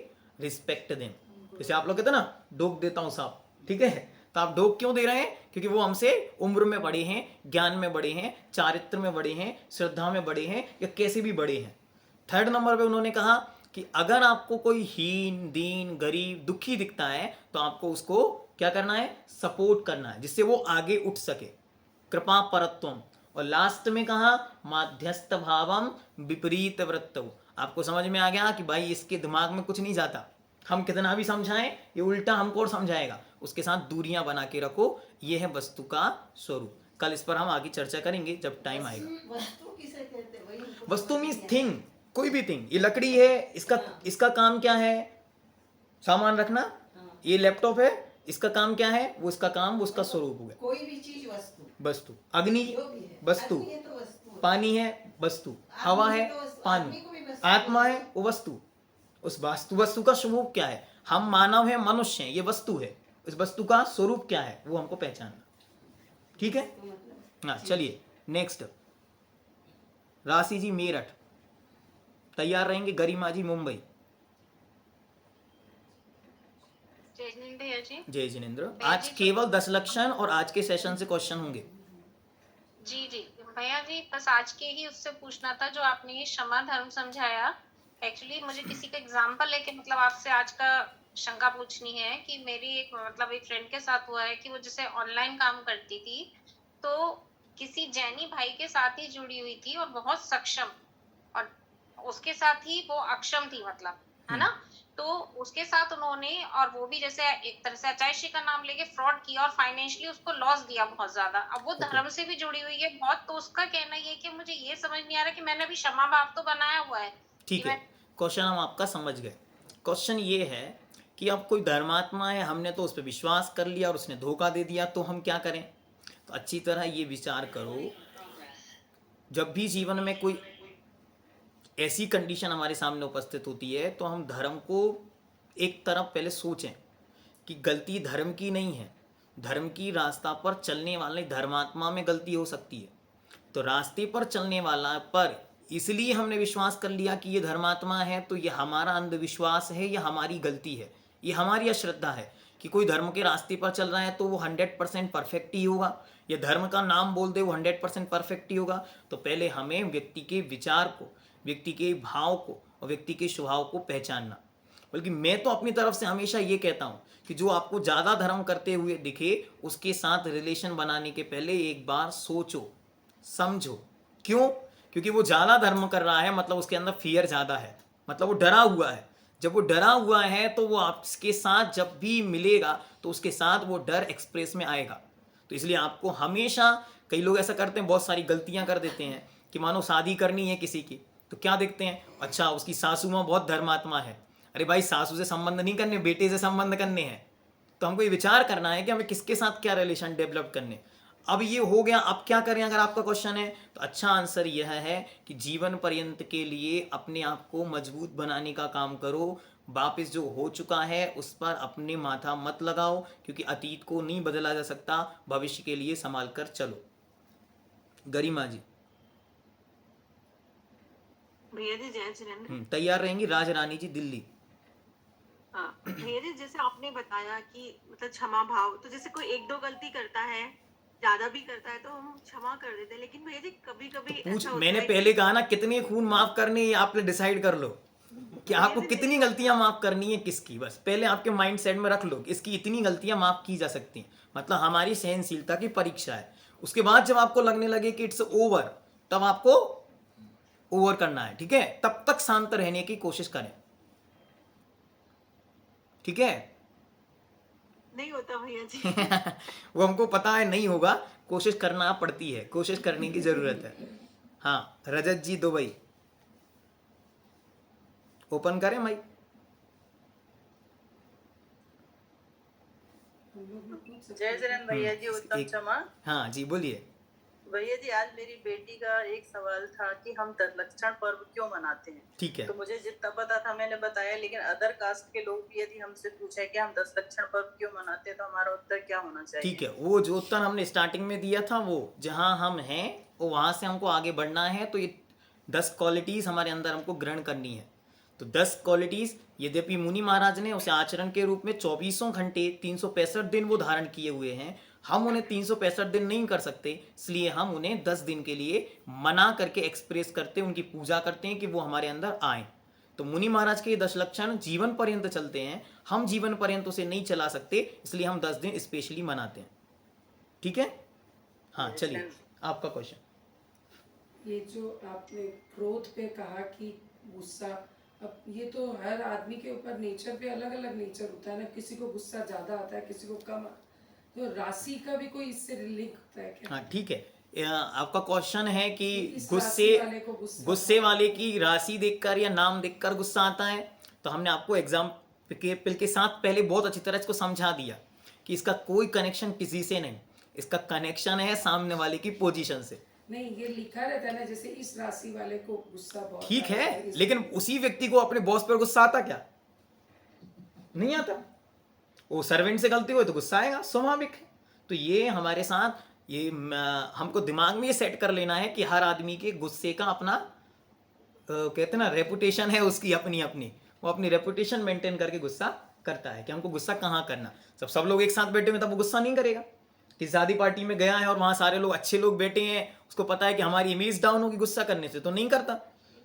रिस्पेक्ट दें। जैसे आप लोग कहते हैं ना, डोक देता हूं साहब, ठीक है, तो आप डोक क्यों दे रहे हैं, क्योंकि वो हमसे उम्र में बड़े हैं, ज्ञान में बड़े हैं, चारित्र में बड़े हैं, श्रद्धा में बड़े हैं, या कैसे भी बड़े हैं। 3rd नंबर पे उन्होंने कहा कि अगर आपको कोई हीन, दीन, गरीब, दुखी दिखता है तो आपको उसको क्या करना है, सपोर्ट करना है, जिससे वो आगे उठ सके। कृपा परत्वम, और लास्ट में कहा माध्यस्थ भावम विपरीत वृत्तौ। आपको समझ में आ गया कि भाई इसके दिमाग में कुछ नहीं जाता, हम कितना भी समझाएं ये उल्टा हमको और समझाएगा। उसके साथ दूरियां बना के रखो, ये है वस्तु का स्वरूप। कल इस पर हम आगे चर्चा करेंगे जब टाइम आएगा। वस्तु किसे कहते हैं वही हमको वस्तु समझ मीन्स नहीं थिंग, कोई भी थिंग। ये लकड़ी है, इसका काम क्या है, सामान रखना। हाँ। ये लैपटॉप है, इसका काम क्या है, वो इसका काम, वो उसका स्वरूप हो गया कोई भी चीज वस्तु, वस्तु। अग्नि जो भी है, वस्तु, आदमी है तो वस्तु, पानी है वस्तु, हवा आदमी है तो वस्तु, पानी, आदमी को भी वस्तु आत्मा बोलते है हैं। वो वस्तु। उस वस्तु का स्वरूप क्या है, हम मानव है, मनुष्य है, ये वस्तु है। इस वस्तु का स्वरूप क्या है वो हमको पहचानना, ठीक है। तो मतलब हाँ चलिए नेक्स्ट, राशि जी मेरठ तैयार रहेंगे, गरिमा जी मुंबई। जय जिनेंद्र भैया जी। जय जिनेंद्र। भैया आज जी, केवल 10 लक्षण और आज के सेशन से क्वेश्चन होंगे। जी जी भैया जी, बस आज के ही उससे पूछना था जो आपने ये क्षमा धर्म समझाया। एक्चुअली मुझे किसी का एग्जाम्पल लेके मतलब आपसे आज का शंका पूछनी है कि मेरी एक मतलब एक फ्रेंड के साथ हुआ है कि वो जैसे ऑनलाइन काम करती थी, तो किसी जैनी भाई के साथ ही जुड़ी हुई थी और बहुत सक्षम, और उसके साथ ही वो अक्षम थी, मतलब है ना। तो उसके साथ उन्होंने, और वो भी जैसे एक तरह से अचायशी का नाम लेके फ्रॉड किया और फाइनेंशियली उसको लॉस दिया बहुत ज्यादा। अब वो धर्म से भी जुड़ी हुई है बहुत, तो उसका कहना ये है कि मुझे ये समझ नहीं आ रहा कि मैंने अभी क्षमा भाव तो बनाया हुआ है ठीक कि है, मैं क्वेश्चन हम आपका समझ गए। क्वेश्चन ये है कि अब कोई धर्मात्मा है, हमने तो उस पर विश्वास कर लिया और उसने धोखा दे दिया, तो हम क्या करें। तो अच्छी तरह ये विचार करो, जब भी जीवन में कोई ऐसी कंडीशन हमारे सामने उपस्थित होती है तो हम धर्म को एक तरफ पहले सोचें कि गलती धर्म की नहीं है, धर्म की रास्ता पर चलने वाले धर्मात्मा में गलती हो सकती है। तो रास्ते पर चलने वाला पर इसलिए हमने विश्वास कर लिया कि ये धर्मात्मा है, तो ये हमारा अंधविश्वास है, ये हमारी गलती है, ये हमारी अश्रद्धा है कि कोई धर्म के रास्ते पर चल रहा है तो वो 100% परफेक्ट ही होगा, ये धर्म का नाम बोल दे वो 100% परफेक्ट ही होगा। तो पहले हमें व्यक्ति के विचार को, व्यक्ति के भाव को और व्यक्ति के स्वभाव को पहचानना। बल्कि मैं तो अपनी तरफ से हमेशा ये कहता हूँ कि जो आपको ज़्यादा धर्म करते हुए दिखे उसके साथ रिलेशन बनाने के पहले एक बार सोचो समझो। क्यों? क्योंकि वो ज़्यादा धर्म कर रहा है, मतलब उसके अंदर फियर ज़्यादा है, मतलब वो डरा हुआ है। जब वो डरा हुआ है तो वो आपके साथ जब भी मिलेगा तो उसके साथ वो डर एक्सप्रेस में आएगा। तो इसलिए आपको हमेशा, कई लोग ऐसा करते हैं, बहुत सारी गलतियां कर देते हैं कि मानो शादी करनी है किसी की, तो क्या देखते हैं, अच्छा उसकी सासू माँ बहुत धर्मात्मा है। अरे भाई, सासू से संबंध नहीं करने, बेटे से संबंध करने हैं। तो हमको ये विचार करना है कि हमें किसके साथ क्या रिलेशन डेवलप करने। अब ये हो गया, अब क्या करें अगर आपका क्वेश्चन है, तो अच्छा आंसर यह है कि जीवन पर्यंत के लिए अपने आप को मजबूत बनाने का काम करो। वापिस जो हो चुका है उस पर अपने माथा मत लगाओ, क्योंकि अतीत को नहीं बदला जा सकता, भविष्य के लिए संभाल कर चलो। गरिमा जी। भैया जी जय जिनेंद्र। तैयार रहेंगी, राज रानी जी दिल्ली। हाँ भैया जी, जैसे आपने बताया कि मतलब क्षमा भाव, तो जैसे कोई एक दो गलती करता है, ज्यादा भी करता है तो हम क्षमा कर देते हैं, लेकिन भैया जी कभी तो कभी पूछ, ऐसा होता मैंने है पहले कि कहा ना, कितने खून माफ करने ये आपने डिसाइड कर लो कि आपको जी, कितनी मेरी गलतियां माफ करनी है किसकी। बस पहले आपके माइंड सेट में रख लो कि इसकी इतनी गलतियां माफ की जा सकती हैं, मतलब हमारी सहनशीलता की परीक्षा है। उसके बाद जब आपको लगने लगे कि इट्स ओवर, तब आपको ओवर करना है, ठीक है। तब तक शांत रहने की कोशिश करें, ठीक है। नहीं होता भैया जी। वो हमको पता है नहीं होगा, कोशिश करना पड़ती है, कोशिश करने की जरूरत है। हाँ रजत जी दुबई, ओपन करें भाई। जय जिनेंद्र भैया जी, उत्तम क्षमा। हाँ जी बोलिए। भैया जी, आज मेरी बेटी का एक सवाल था कि हम दशलक्षण पर्व क्यों मनाते हैं। ठीक है। तो मुझे जितना पता था मैंने बताया, लेकिन अदर कास्ट के लोग भी यदि हमसे पूछे कि हम दशलक्षण पर्व क्यों मनाते हैं तो हमारा उत्तर क्या होना चाहिए। ठीक है, वो जो उत्तर हमने स्टार्टिंग में दिया था, वो जहाँ हम हैं वो वहाँ से हमको आगे बढ़ना है। तो ये 10 क्वालिटीज़ हमारे अंदर हमको ग्रहण करनी है। तो 10 क्वालिटीज़, यद्यपि मुनि महाराज ने उसे आचरण के रूप में 24 घंटे 365 दिन वो धारण किए हुए हैं, हम उन्हें 365 दिन नहीं कर सकते, इसलिए हम उन्हें 10 दिन के लिए मना करके एक्सप्रेस करते हैं, उनकी पूजा करते हैं कि वो हमारे अंदर आए। तो मुनि महाराज के ये 10 लक्षण जीवन पर्यंत चलते हैं, हम जीवन पर्यंत उसे नहीं चला सकते, इसलिए हम 10 दिन स्पेशली मनाते हैं। ठीक है, हाँ चलिए आपका क्वेश्चन। ये जो आपने क्रोध पे कहा कि गुस्सा, अब ये तो हर आदमी के ऊपर नेचर पे अलग अलग नेचर होता है ना, किसी को गुस्सा ज्यादा आता है, किसी को कम। तो राशि का भी कोई इससे लिंक होता है क्या? हाँ ठीक है, आपका क्वेश्चन है कि इस गुस्से राशि वाले को गुस्से वाले की राशि देखकर या नाम देखकर गुस्सा आता है। तो हमने आपको एग्जाम्पल के साथ पहले बहुत अच्छी तरह इसको समझा दिया कि इसका कोई कनेक्शन किसी से नहीं, इसका कनेक्शन है सामने वाले की पोजीशन से। नहीं, ये लिखा रहता है ना, जैसे इस राशि वाले को गुस्सा बहुत ठीक आता है, इस- लेकिन उसी व्यक्ति को अपने बॉस पर गुस्सा आता क्या? नहीं आता। वो सर्वेंट से गलती हुई तो गुस्सा आएगा, स्वाभाविक है। तो ये हमारे साथ ये हमको दिमाग में ये सेट कर लेना है कि हर आदमी के गुस्से का अपना कहते हैं ना रेपुटेशन है, उसकी अपनी अपनी, वो अपनी रेपुटेशन मेंटेन करके गुस्सा करता है कि हमको गुस्सा कहाँ करना। जब सब लोग एक साथ बैठे हुए तब वो गुस्सा नहीं करेगा। कि शादी पार्टी में गया है और वहाँ सारे लोग अच्छे लोग बैठे हैं, उसको पता है कि हमारी इमेज डाउन होगी गुस्सा करने से, तो नहीं करता।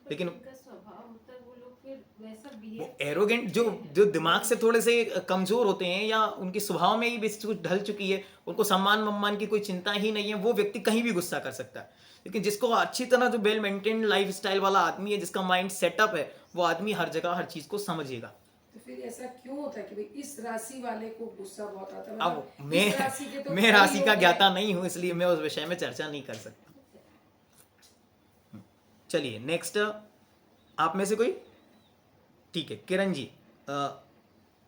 लेकिन स्वभाव होता है, वो लोग फिर वैसा वो बिहेव एरोगेंट जो दिमाग से थोड़े से कमजोर होते हैं या उनके स्वभाव में ही बेसिक कुछ ढल चुकी है, उनको सम्मान सम्मान की कोई चिंता ही नहीं है, वो व्यक्ति कहीं भी गुस्सा कर सकता है। लेकिन जिसको अच्छी तरह जो वेल मेंटेन्ड लाइफ स्टाइल वाला आदमी है, जिसका माइंड सेटअप है, वो आदमी हर जगह हर चीज को समझेगा। तो फिर ऐसा क्यों होता है कि भाई इस राशि वाले को गुस्सा बहुत आता है? अब मतलब इस राशि के तो मैं कई राशि लोग का हैं। ज्ञाता नहीं हूं, इसलिए मैं उस विषय में चर्चा नहीं कर सकता। चलिए नेक्स्ट, आप में से कोई? ठीक है, किरण जी,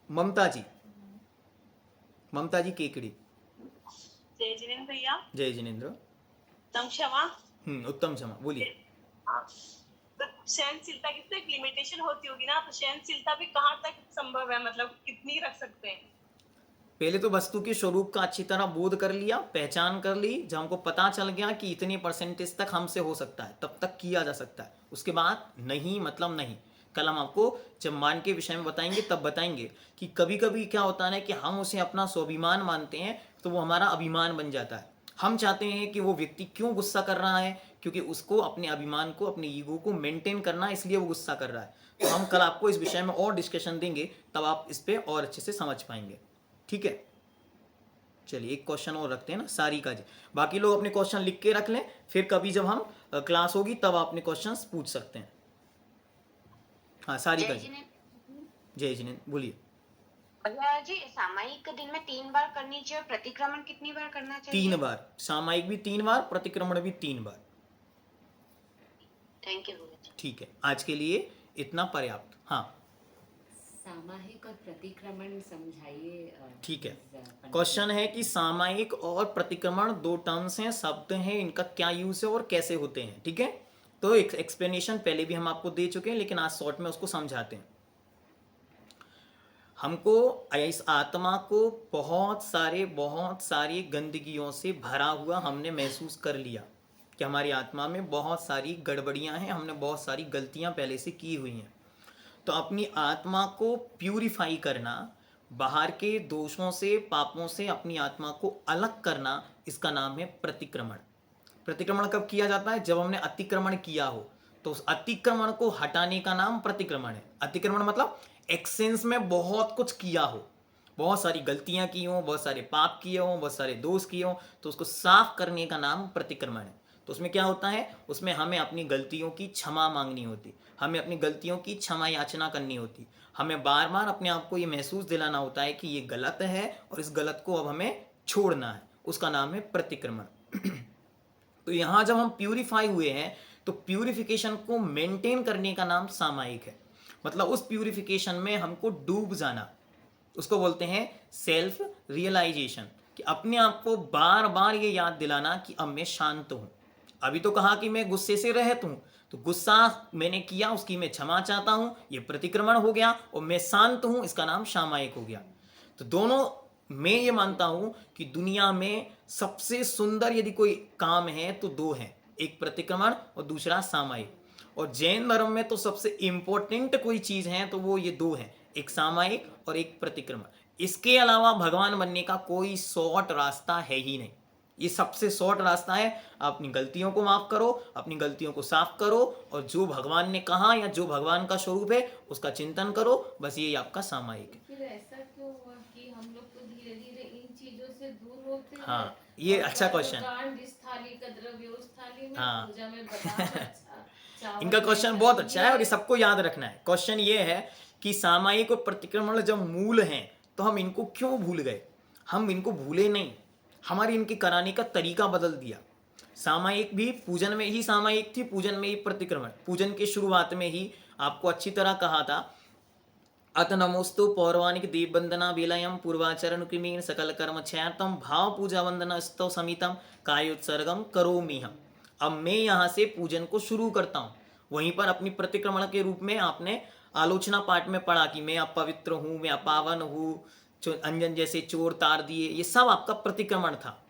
ममता जी, ममता जी केकड़ी। जय जिनेन्द्र भैया। जय जिनेन्द्र। उत्तम क्षमा। उत्तम क्षमा, बोलिए। तो सहनशीलता की तो एक लिमिटेशन होती होगी ना, तो सहनशीलता भी कहाँ तक संभव है, मतलब कितनी रख सकते हैं? पहले तो वस्तु के स्वरूप का अच्छी तरह बोध कर लिया, पहचान कर ली। जब हमको पता चल गया कि इतने परसेंटेज तक हमसे हो सकता है, तब तक किया जा सकता है। उसके बाद नहीं मतलब नहीं। कल हम आपको जब मान के विषय में बताएंगे तब बताएंगे कि कभी कभी क्या होता है कि हम उसे अपना स्वाभिमान मानते हैं, तो वो हमारा अभिमान बन जाता है। हम चाहते हैं कि वो व्यक्ति क्यों गुस्सा कर रहा है, क्योंकि उसको अपने अभिमान को, अपने ईगो को मेंटेन करना है, इसलिए वो गुस्सा कर रहा है। तो हम कल आपको इस विषय में और डिस्कशन देंगे, तब आप इस पर और अच्छे से समझ पाएंगे। ठीक है, चलिए एक क्वेश्चन और रखते हैं ना, सारिका जी। बाकी लोग अपने क्वेश्चन लिख के रख लें, फिर कभी जब हम क्लास होगी तब आप अपने क्वेश्चंस पूछ सकते हैं। हाँ सारिका जी। जय जिनेन्द्र, बोलिए। भैया जी, सामायिक दिन में 3 बार करनी चाहिए और प्रतिक्रमण कितनी बार करना चाहिए? 3 बार, सामायिक भी 3 बार, प्रतिक्रमण भी 3 बार। थैंक यू भैया जी। ठीक है, आज के लिए इतना पर्याप्त। हाँ सामाहिक और प्रतिक्रमण समझाइए। ठीक है, क्वेश्चन है कि सामायिक और प्रतिक्रमण 2 टर्म्स हैं, शब्द हैं, इनका क्या यूज है और कैसे होते हैं। ठीक है, तो एक एक्सप्लेनेशन पहले भी हम आपको दे चुके हैं, लेकिन आज शॉर्ट में उसको समझाते हैं। हमको इस आत्मा को बहुत सारी गंदगियों से भरा हुआ हमने महसूस कर लिया कि हमारी आत्मा में बहुत सारी गड़बड़ियां हैं, हमने बहुत सारी गलतियां पहले से की हुई हैं। तो अपनी आत्मा को प्यूरिफाई करना, बाहर के दोषों से, पापों से अपनी आत्मा को अलग करना, इसका नाम है प्रतिक्रमण। प्रतिक्रमण कब किया जाता है? जब हमने अतिक्रमण किया हो, तो उस अतिक्रमण को हटाने का नाम प्रतिक्रमण है। अतिक्रमण मतलब एक्सेंस में बहुत कुछ किया हो, बहुत सारी गलतियां की हो, बहुत सारे पाप किए हो, बहुत सारे दोष किए हो, तो उसको साफ करने का नाम प्रतिक्रमण है। तो उसमें क्या होता है? उसमें हमें अपनी गलतियों की क्षमा मांगनी होती, हमें अपनी गलतियों की क्षमा याचना करनी होती, हमें बार बार अपने आप को ये महसूस दिलाना होता है कि ये गलत है और इस गलत को अब हमें छोड़ना है। उसका नाम है प्रतिक्रमण। तो यहाँ जब हम प्यूरिफाई हुए हैं, तो प्यूरिफिकेशन को मेंटेन करने का नाम सामायिक है। मतलब उस प्यूरिफिकेशन में हमको डूब जाना, उसको बोलते हैं सेल्फ रियलाइजेशन, कि अपने आप को बार बार ये याद दिलाना कि अब मैं शांत हूँ। अभी तो कहा कि मैं गुस्से से रहत हूँ, तो गुस्सा मैंने किया, उसकी मैं क्षमा चाहता हूँ, ये प्रतिक्रमण हो गया, और मैं शांत हूँ, इसका नाम सामायिक हो गया। तो दोनों, मैं ये मानता हूँ कि दुनिया में सबसे सुंदर यदि कोई काम है तो 2 हैं, एक प्रतिक्रमण और दूसरा सामायिक। और जैन धर्म में तो सबसे इंपॉर्टेंट कोई चीज है तो वो ये 2 हैं, एक सामायिक और एक प्रतिक्रमण। इसके अलावा भगवान बनने का कोई शॉर्ट रास्ता है ही नहीं। ये सबसे शॉर्ट रास्ता है। अपनी गलतियों को माफ करो, अपनी गलतियों को साफ करो, और जो भगवान ने कहा या जो भगवान का स्वरूप है उसका चिंतन करो। बस यही आपका सामायिक है। फिर ऐसा क्यों हुआ कि हम लोग तो धीरे धीरे इन चीजों से दूर होते हैं? हाँ, ये और अच्छा क्वेश्चन। कर्मकांड इस थाली का द्रव्य उस थाली में, हाँ। पूजा में बादाम अच्छा, चावल इनका में क्वेश्चन बहुत सब्जी अच्छा है और ये सबको याद रखना है। क्वेश्चन ये है कि सामायिक और प्रतिक्रमण जब मूल हैं तो हम इनको क्यों भूल गए? हम इनको भूले नहीं, हमारे इनके कराने का तरीका बदल दिया। सामायिक भी पूजन में ही सामायिक थी, पूजन में ही प्रतिक्रमण। पूजन के शुरुआत में ही आपको अच्छी तरह कहा था, अत नमोस्तु पौर्वाणिक देव वंदना विलयम पूर्वाचरण कृमीन सकल कर्म क्षयातम भाव पूजा वंदना स्तव समितम कायोत्सर्गम करोमि हम। अब मैं यहाँ से पूजन को शुरू करता हूँ। वहीं पर अपनी प्रतिक्रमण के रूप में आपने आलोचना पाठ में पढ़ा कि मैं अपवित्र हूँ, मैं अपावन हूँ, अंजन जैसे चोर तार दिए, ये सब आपका प्रतिक्रमण था।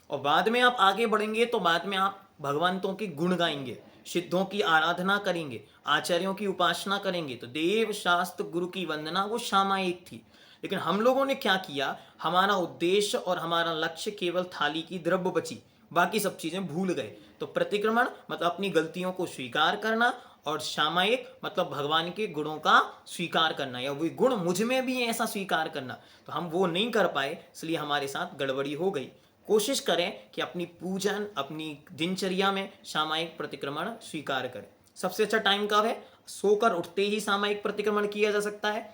और बाद में आप आगे बढ़ेंगे तो बाद में आप भगवंतों के गुण गाएंगे, सिद्धों की आराधना करेंगे, आचार्यों की उपासना करेंगे। तो देव शास्त्र गुरु की वंदना वो सामायिक थी। लेकिन हम लोगों ने क्या किया, हमारा उद्देश्य और हमारा लक्ष्य केवल थाली की द्रव्य बची, बाकी सब चीजें भूल गए। तो प्रतिक्रमण मतलब अपनी गलतियों को स्वीकार करना, और सामायिक मतलब भगवान के गुणों का स्वीकार करना, या वो गुण मुझ में भी है ऐसा स्वीकार करना। तो हम वो नहीं कर पाए, इसलिए हमारे साथ गड़बड़ी हो गई। कोशिश करें कि अपनी पूजन, अपनी दिनचर्या में सामायिक प्रतिक्रमण स्वीकार करें। सबसे अच्छा टाइम कब है? सोकर उठते ही सामायिक प्रतिक्रमण किया जा सकता है,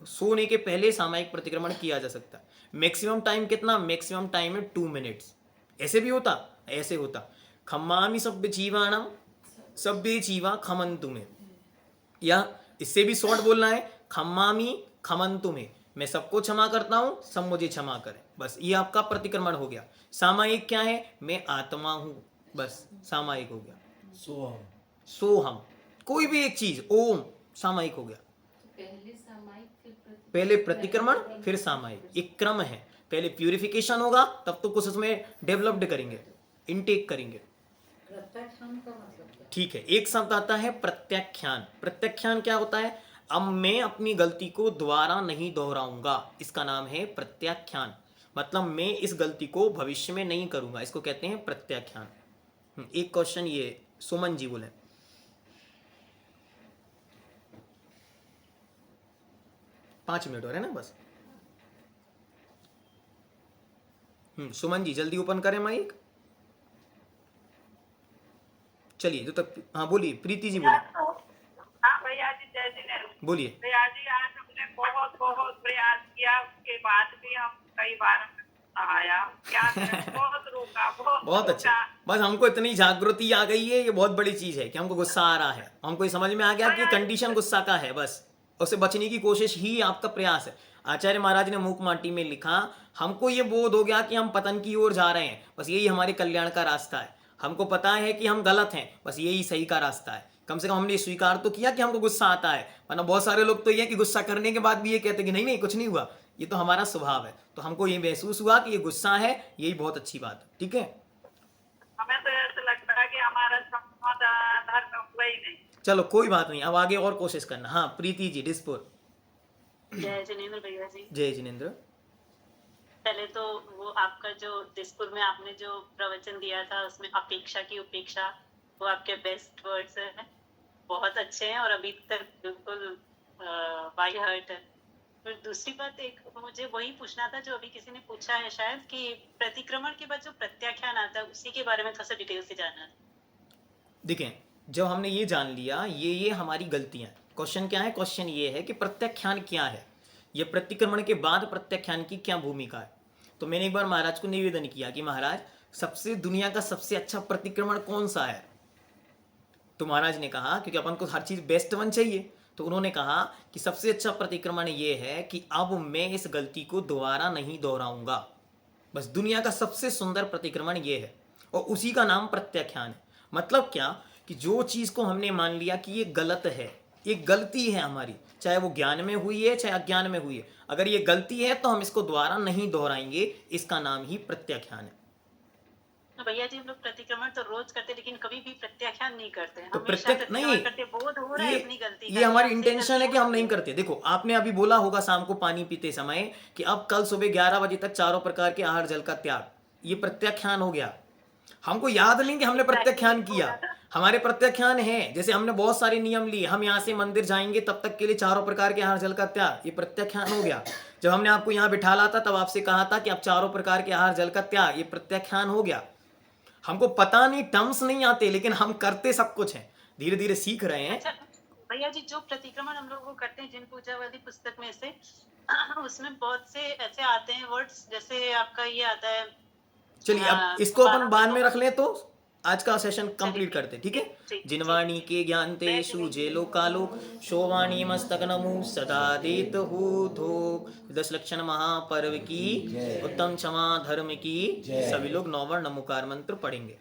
सोने के पहले सामायिक प्रतिक्रमण किया जा सकता है। मैक्सिमम टाइम कितना? मैक्सिमम टाइम है 2 मिनट्स। ऐसे भी होता, ऐसे होता, खम्मामि सभ्य जीवाणम सभ्य जीवा खमंतु में, या इससे भी शॉर्ट बोलना है, खम्मामि खमंतु में, मैं सबको क्षमा करता हूं, सब मुझे क्षमा करें। बस ये आपका प्रतिक्रमण हो गया। सामायिक क्या है? मैं आत्मा हूं, बस सामायिक हो गया। सोहम, कोई भी एक चीज, ओम, सामायिक हो गया। पहले सामायिक फिर पहले प्रतिक्रमण फिर सामायिक, एक क्रम है। पहले प्यूरिफिकेशन होगा, तब तो कुछ उसमें डेवलप्ड करेंगे, इनटेक करेंगे। प्रत्याख्यान का मतलब क्या? ठीक है, एक शब्द आता है प्रत्याख्यान। प्रत्याख्यान क्या होता है? अब मैं अपनी गलती को दोबारा नहीं दोहराऊंगा, इसका नाम है प्रत्याख्यान। मतलब मैं इस गलती को भविष्य में नहीं करूंगा, इसको कहते हैं प्रत्याख्यान। एक क्वेश्चन ये सुमन जी बोले। पांच मिनट हो रहे हैं ना बस। सुमन जी जल्दी ओपन करें माइक। चलिए, जो तक, हाँ बोलिए, प्रीति जी बोले। हाँ भैया जी, जय जिनेंद्र। बोलिए। भैया जी, आज हमने बहुत बहुत प्रयास किया, उसके बाद भी हम कई बार आया, क्या करें, बहुत रोका, बहुत अच्छा, बस हमको इतनी जागृति आ गई है, ये बहुत बड़ी चीज है कि हमको गुस्सा आ रहा है, हमको ये समझ में आ गया कि कंडीशन गुस्सा का है, बस उससे बचने की कोशिश ही आपका प्रयास है। आचार्य महाराज ने मूक माटी में लिखा, हमको ये बोध हो गया कि हम पतन की ओर जा रहे हैं, बस यही हमारे कल्याण का रास्ता है। हमको पता है कि हम गलत हैं, बस यही सही का रास्ता है। कम से कम हमने स्वीकार तो किया कि हमको गुस्सा आता है, वरना बहुत सारे लोग तो ये कि गुस्सा करने के बाद भी ये कहते हैं कि नहीं नहीं कुछ नहीं हुआ, ये तो हमारा स्वभाव है। तो हमको ये महसूस हुआ कि ये गुस्सा है, यही बहुत अच्छी बात है। ठीक है, हमें तो ऐसा लगता है कि हमारा समाधान धर्म हुआ ही नहीं। चलो कोई बात नहीं, अब आगे और कोशिश करना। हाँ प्रीति जी डिस्पुर। जय जिनेंद्र भैया जी। जय जिनेंद्र। पहले तो वो आपका जो दिसपुर में आपने जो प्रवचन दिया था, उसमें अपेक्षा की उपेक्षा, वो आपके बेस्ट वर्ड्स हैं, बहुत अच्छे हैं और अभी तक बिल्कुल बाय हार्ट है। फिर दूसरी बात, एक मुझे वही पूछना था जो अभी किसी ने पूछा है शायद, कि प्रतिक्रमण के बाद जो प्रत्याख्यान आता है उसी के बारे में थोड़ा सा डिटेल से जानना है। देखें, जब हमने ये जान लिया ये हमारी गलतियां, क्वेश्चन क्या है? क्वेश्चन ये है कि प्रत्याख्यान क्या है, ये प्रतिक्रमण के बाद प्रत्याख्यान की क्या भूमिका है। तो मैंने एक बार महाराज को निवेदन किया कि महाराज सबसे दुनिया का सबसे अच्छा प्रतिक्रमण कौन सा है? तो महाराज ने कहा, क्योंकि अपन को हर चीज बेस्ट वन चाहिए, तो उन्होंने कहा कि सबसे अच्छा प्रतिक्रमण ये है कि अब मैं इस गलती को दोबारा नहीं दोहराऊंगा। बस दुनिया का सबसे सुंदर प्रतिक्रमण ये है, और उसी का नाम प्रत्याख्यान है। मतलब क्या कि जो चीज को हमने मान लिया कि ये गलत है, ये गलती है हमारी, चाहे वो ज्ञान में हुई है चाहे अज्ञान में हुई है, अगर ये गलती है तो हम इसको दोबारा नहीं दोहराएंगे, इसका नाम ही प्रत्याख्यान है। तो भैया जी, हम लोग प्रतिक्रमण तो रोज करते, लेकिन कभी भी प्रत्याख्यान नहीं करते। तो हमेशा प्रतिक्रमण करते, बोध हो रहा है अपनी गलती का। ये हमारी इंटेंशन है कि हम नहीं करते। देखो, आपने अभी बोला होगा शाम को पानी पीते समय कि अब कल सुबह 11 बजे तक चारों प्रकार के आहार जल का त्याग, ये प्रत्याख्यान हो गया। हमको याद नहीं कि हमने प्रत्याख्यान किया, हमारे प्रत्याख्यान है। जैसे हमने बहुत सारे नियम लिए, हम यहाँ से मंदिर जाएंगे तब तक के लिए 4 प्रकार के आहार जल का त्याग, ये प्रत्याख्यान हो गया। जब हमने आपको यहाँ बिठाला था तब आपसे कहा था कि आप 4 प्रकार के आहार जल का त्याग, ये प्रत्याख्यान हो गया। हमको पता नहीं, टर्म्स नहीं आते, लेकिन हम करते सब कुछ हैं, धीरे धीरे सीख रहे हैं। अच्छा भैया जी, जो प्रतिक्रमण हम लोग वो करते हैं जिन पूजा वाली पुस्तक में से, उसमें बहुत से ऐसे आते हैं वर्ड्स, जैसे आपका ये आता है। चलिए अब इसको अपन बाद में रख लें, तो आज का सेशन कंप्लीट करते, ठीक है। जिनवाणी के ज्ञान तेषु जे लोकालोक, शोवाणी मस्तक नमु सदा देत हो धोक। 10 लक्षण महापर्व की, उत्तम क्षमा धर्म की, सभी लोग 9 वर्ण नमोकार मंत्र पढ़ेंगे।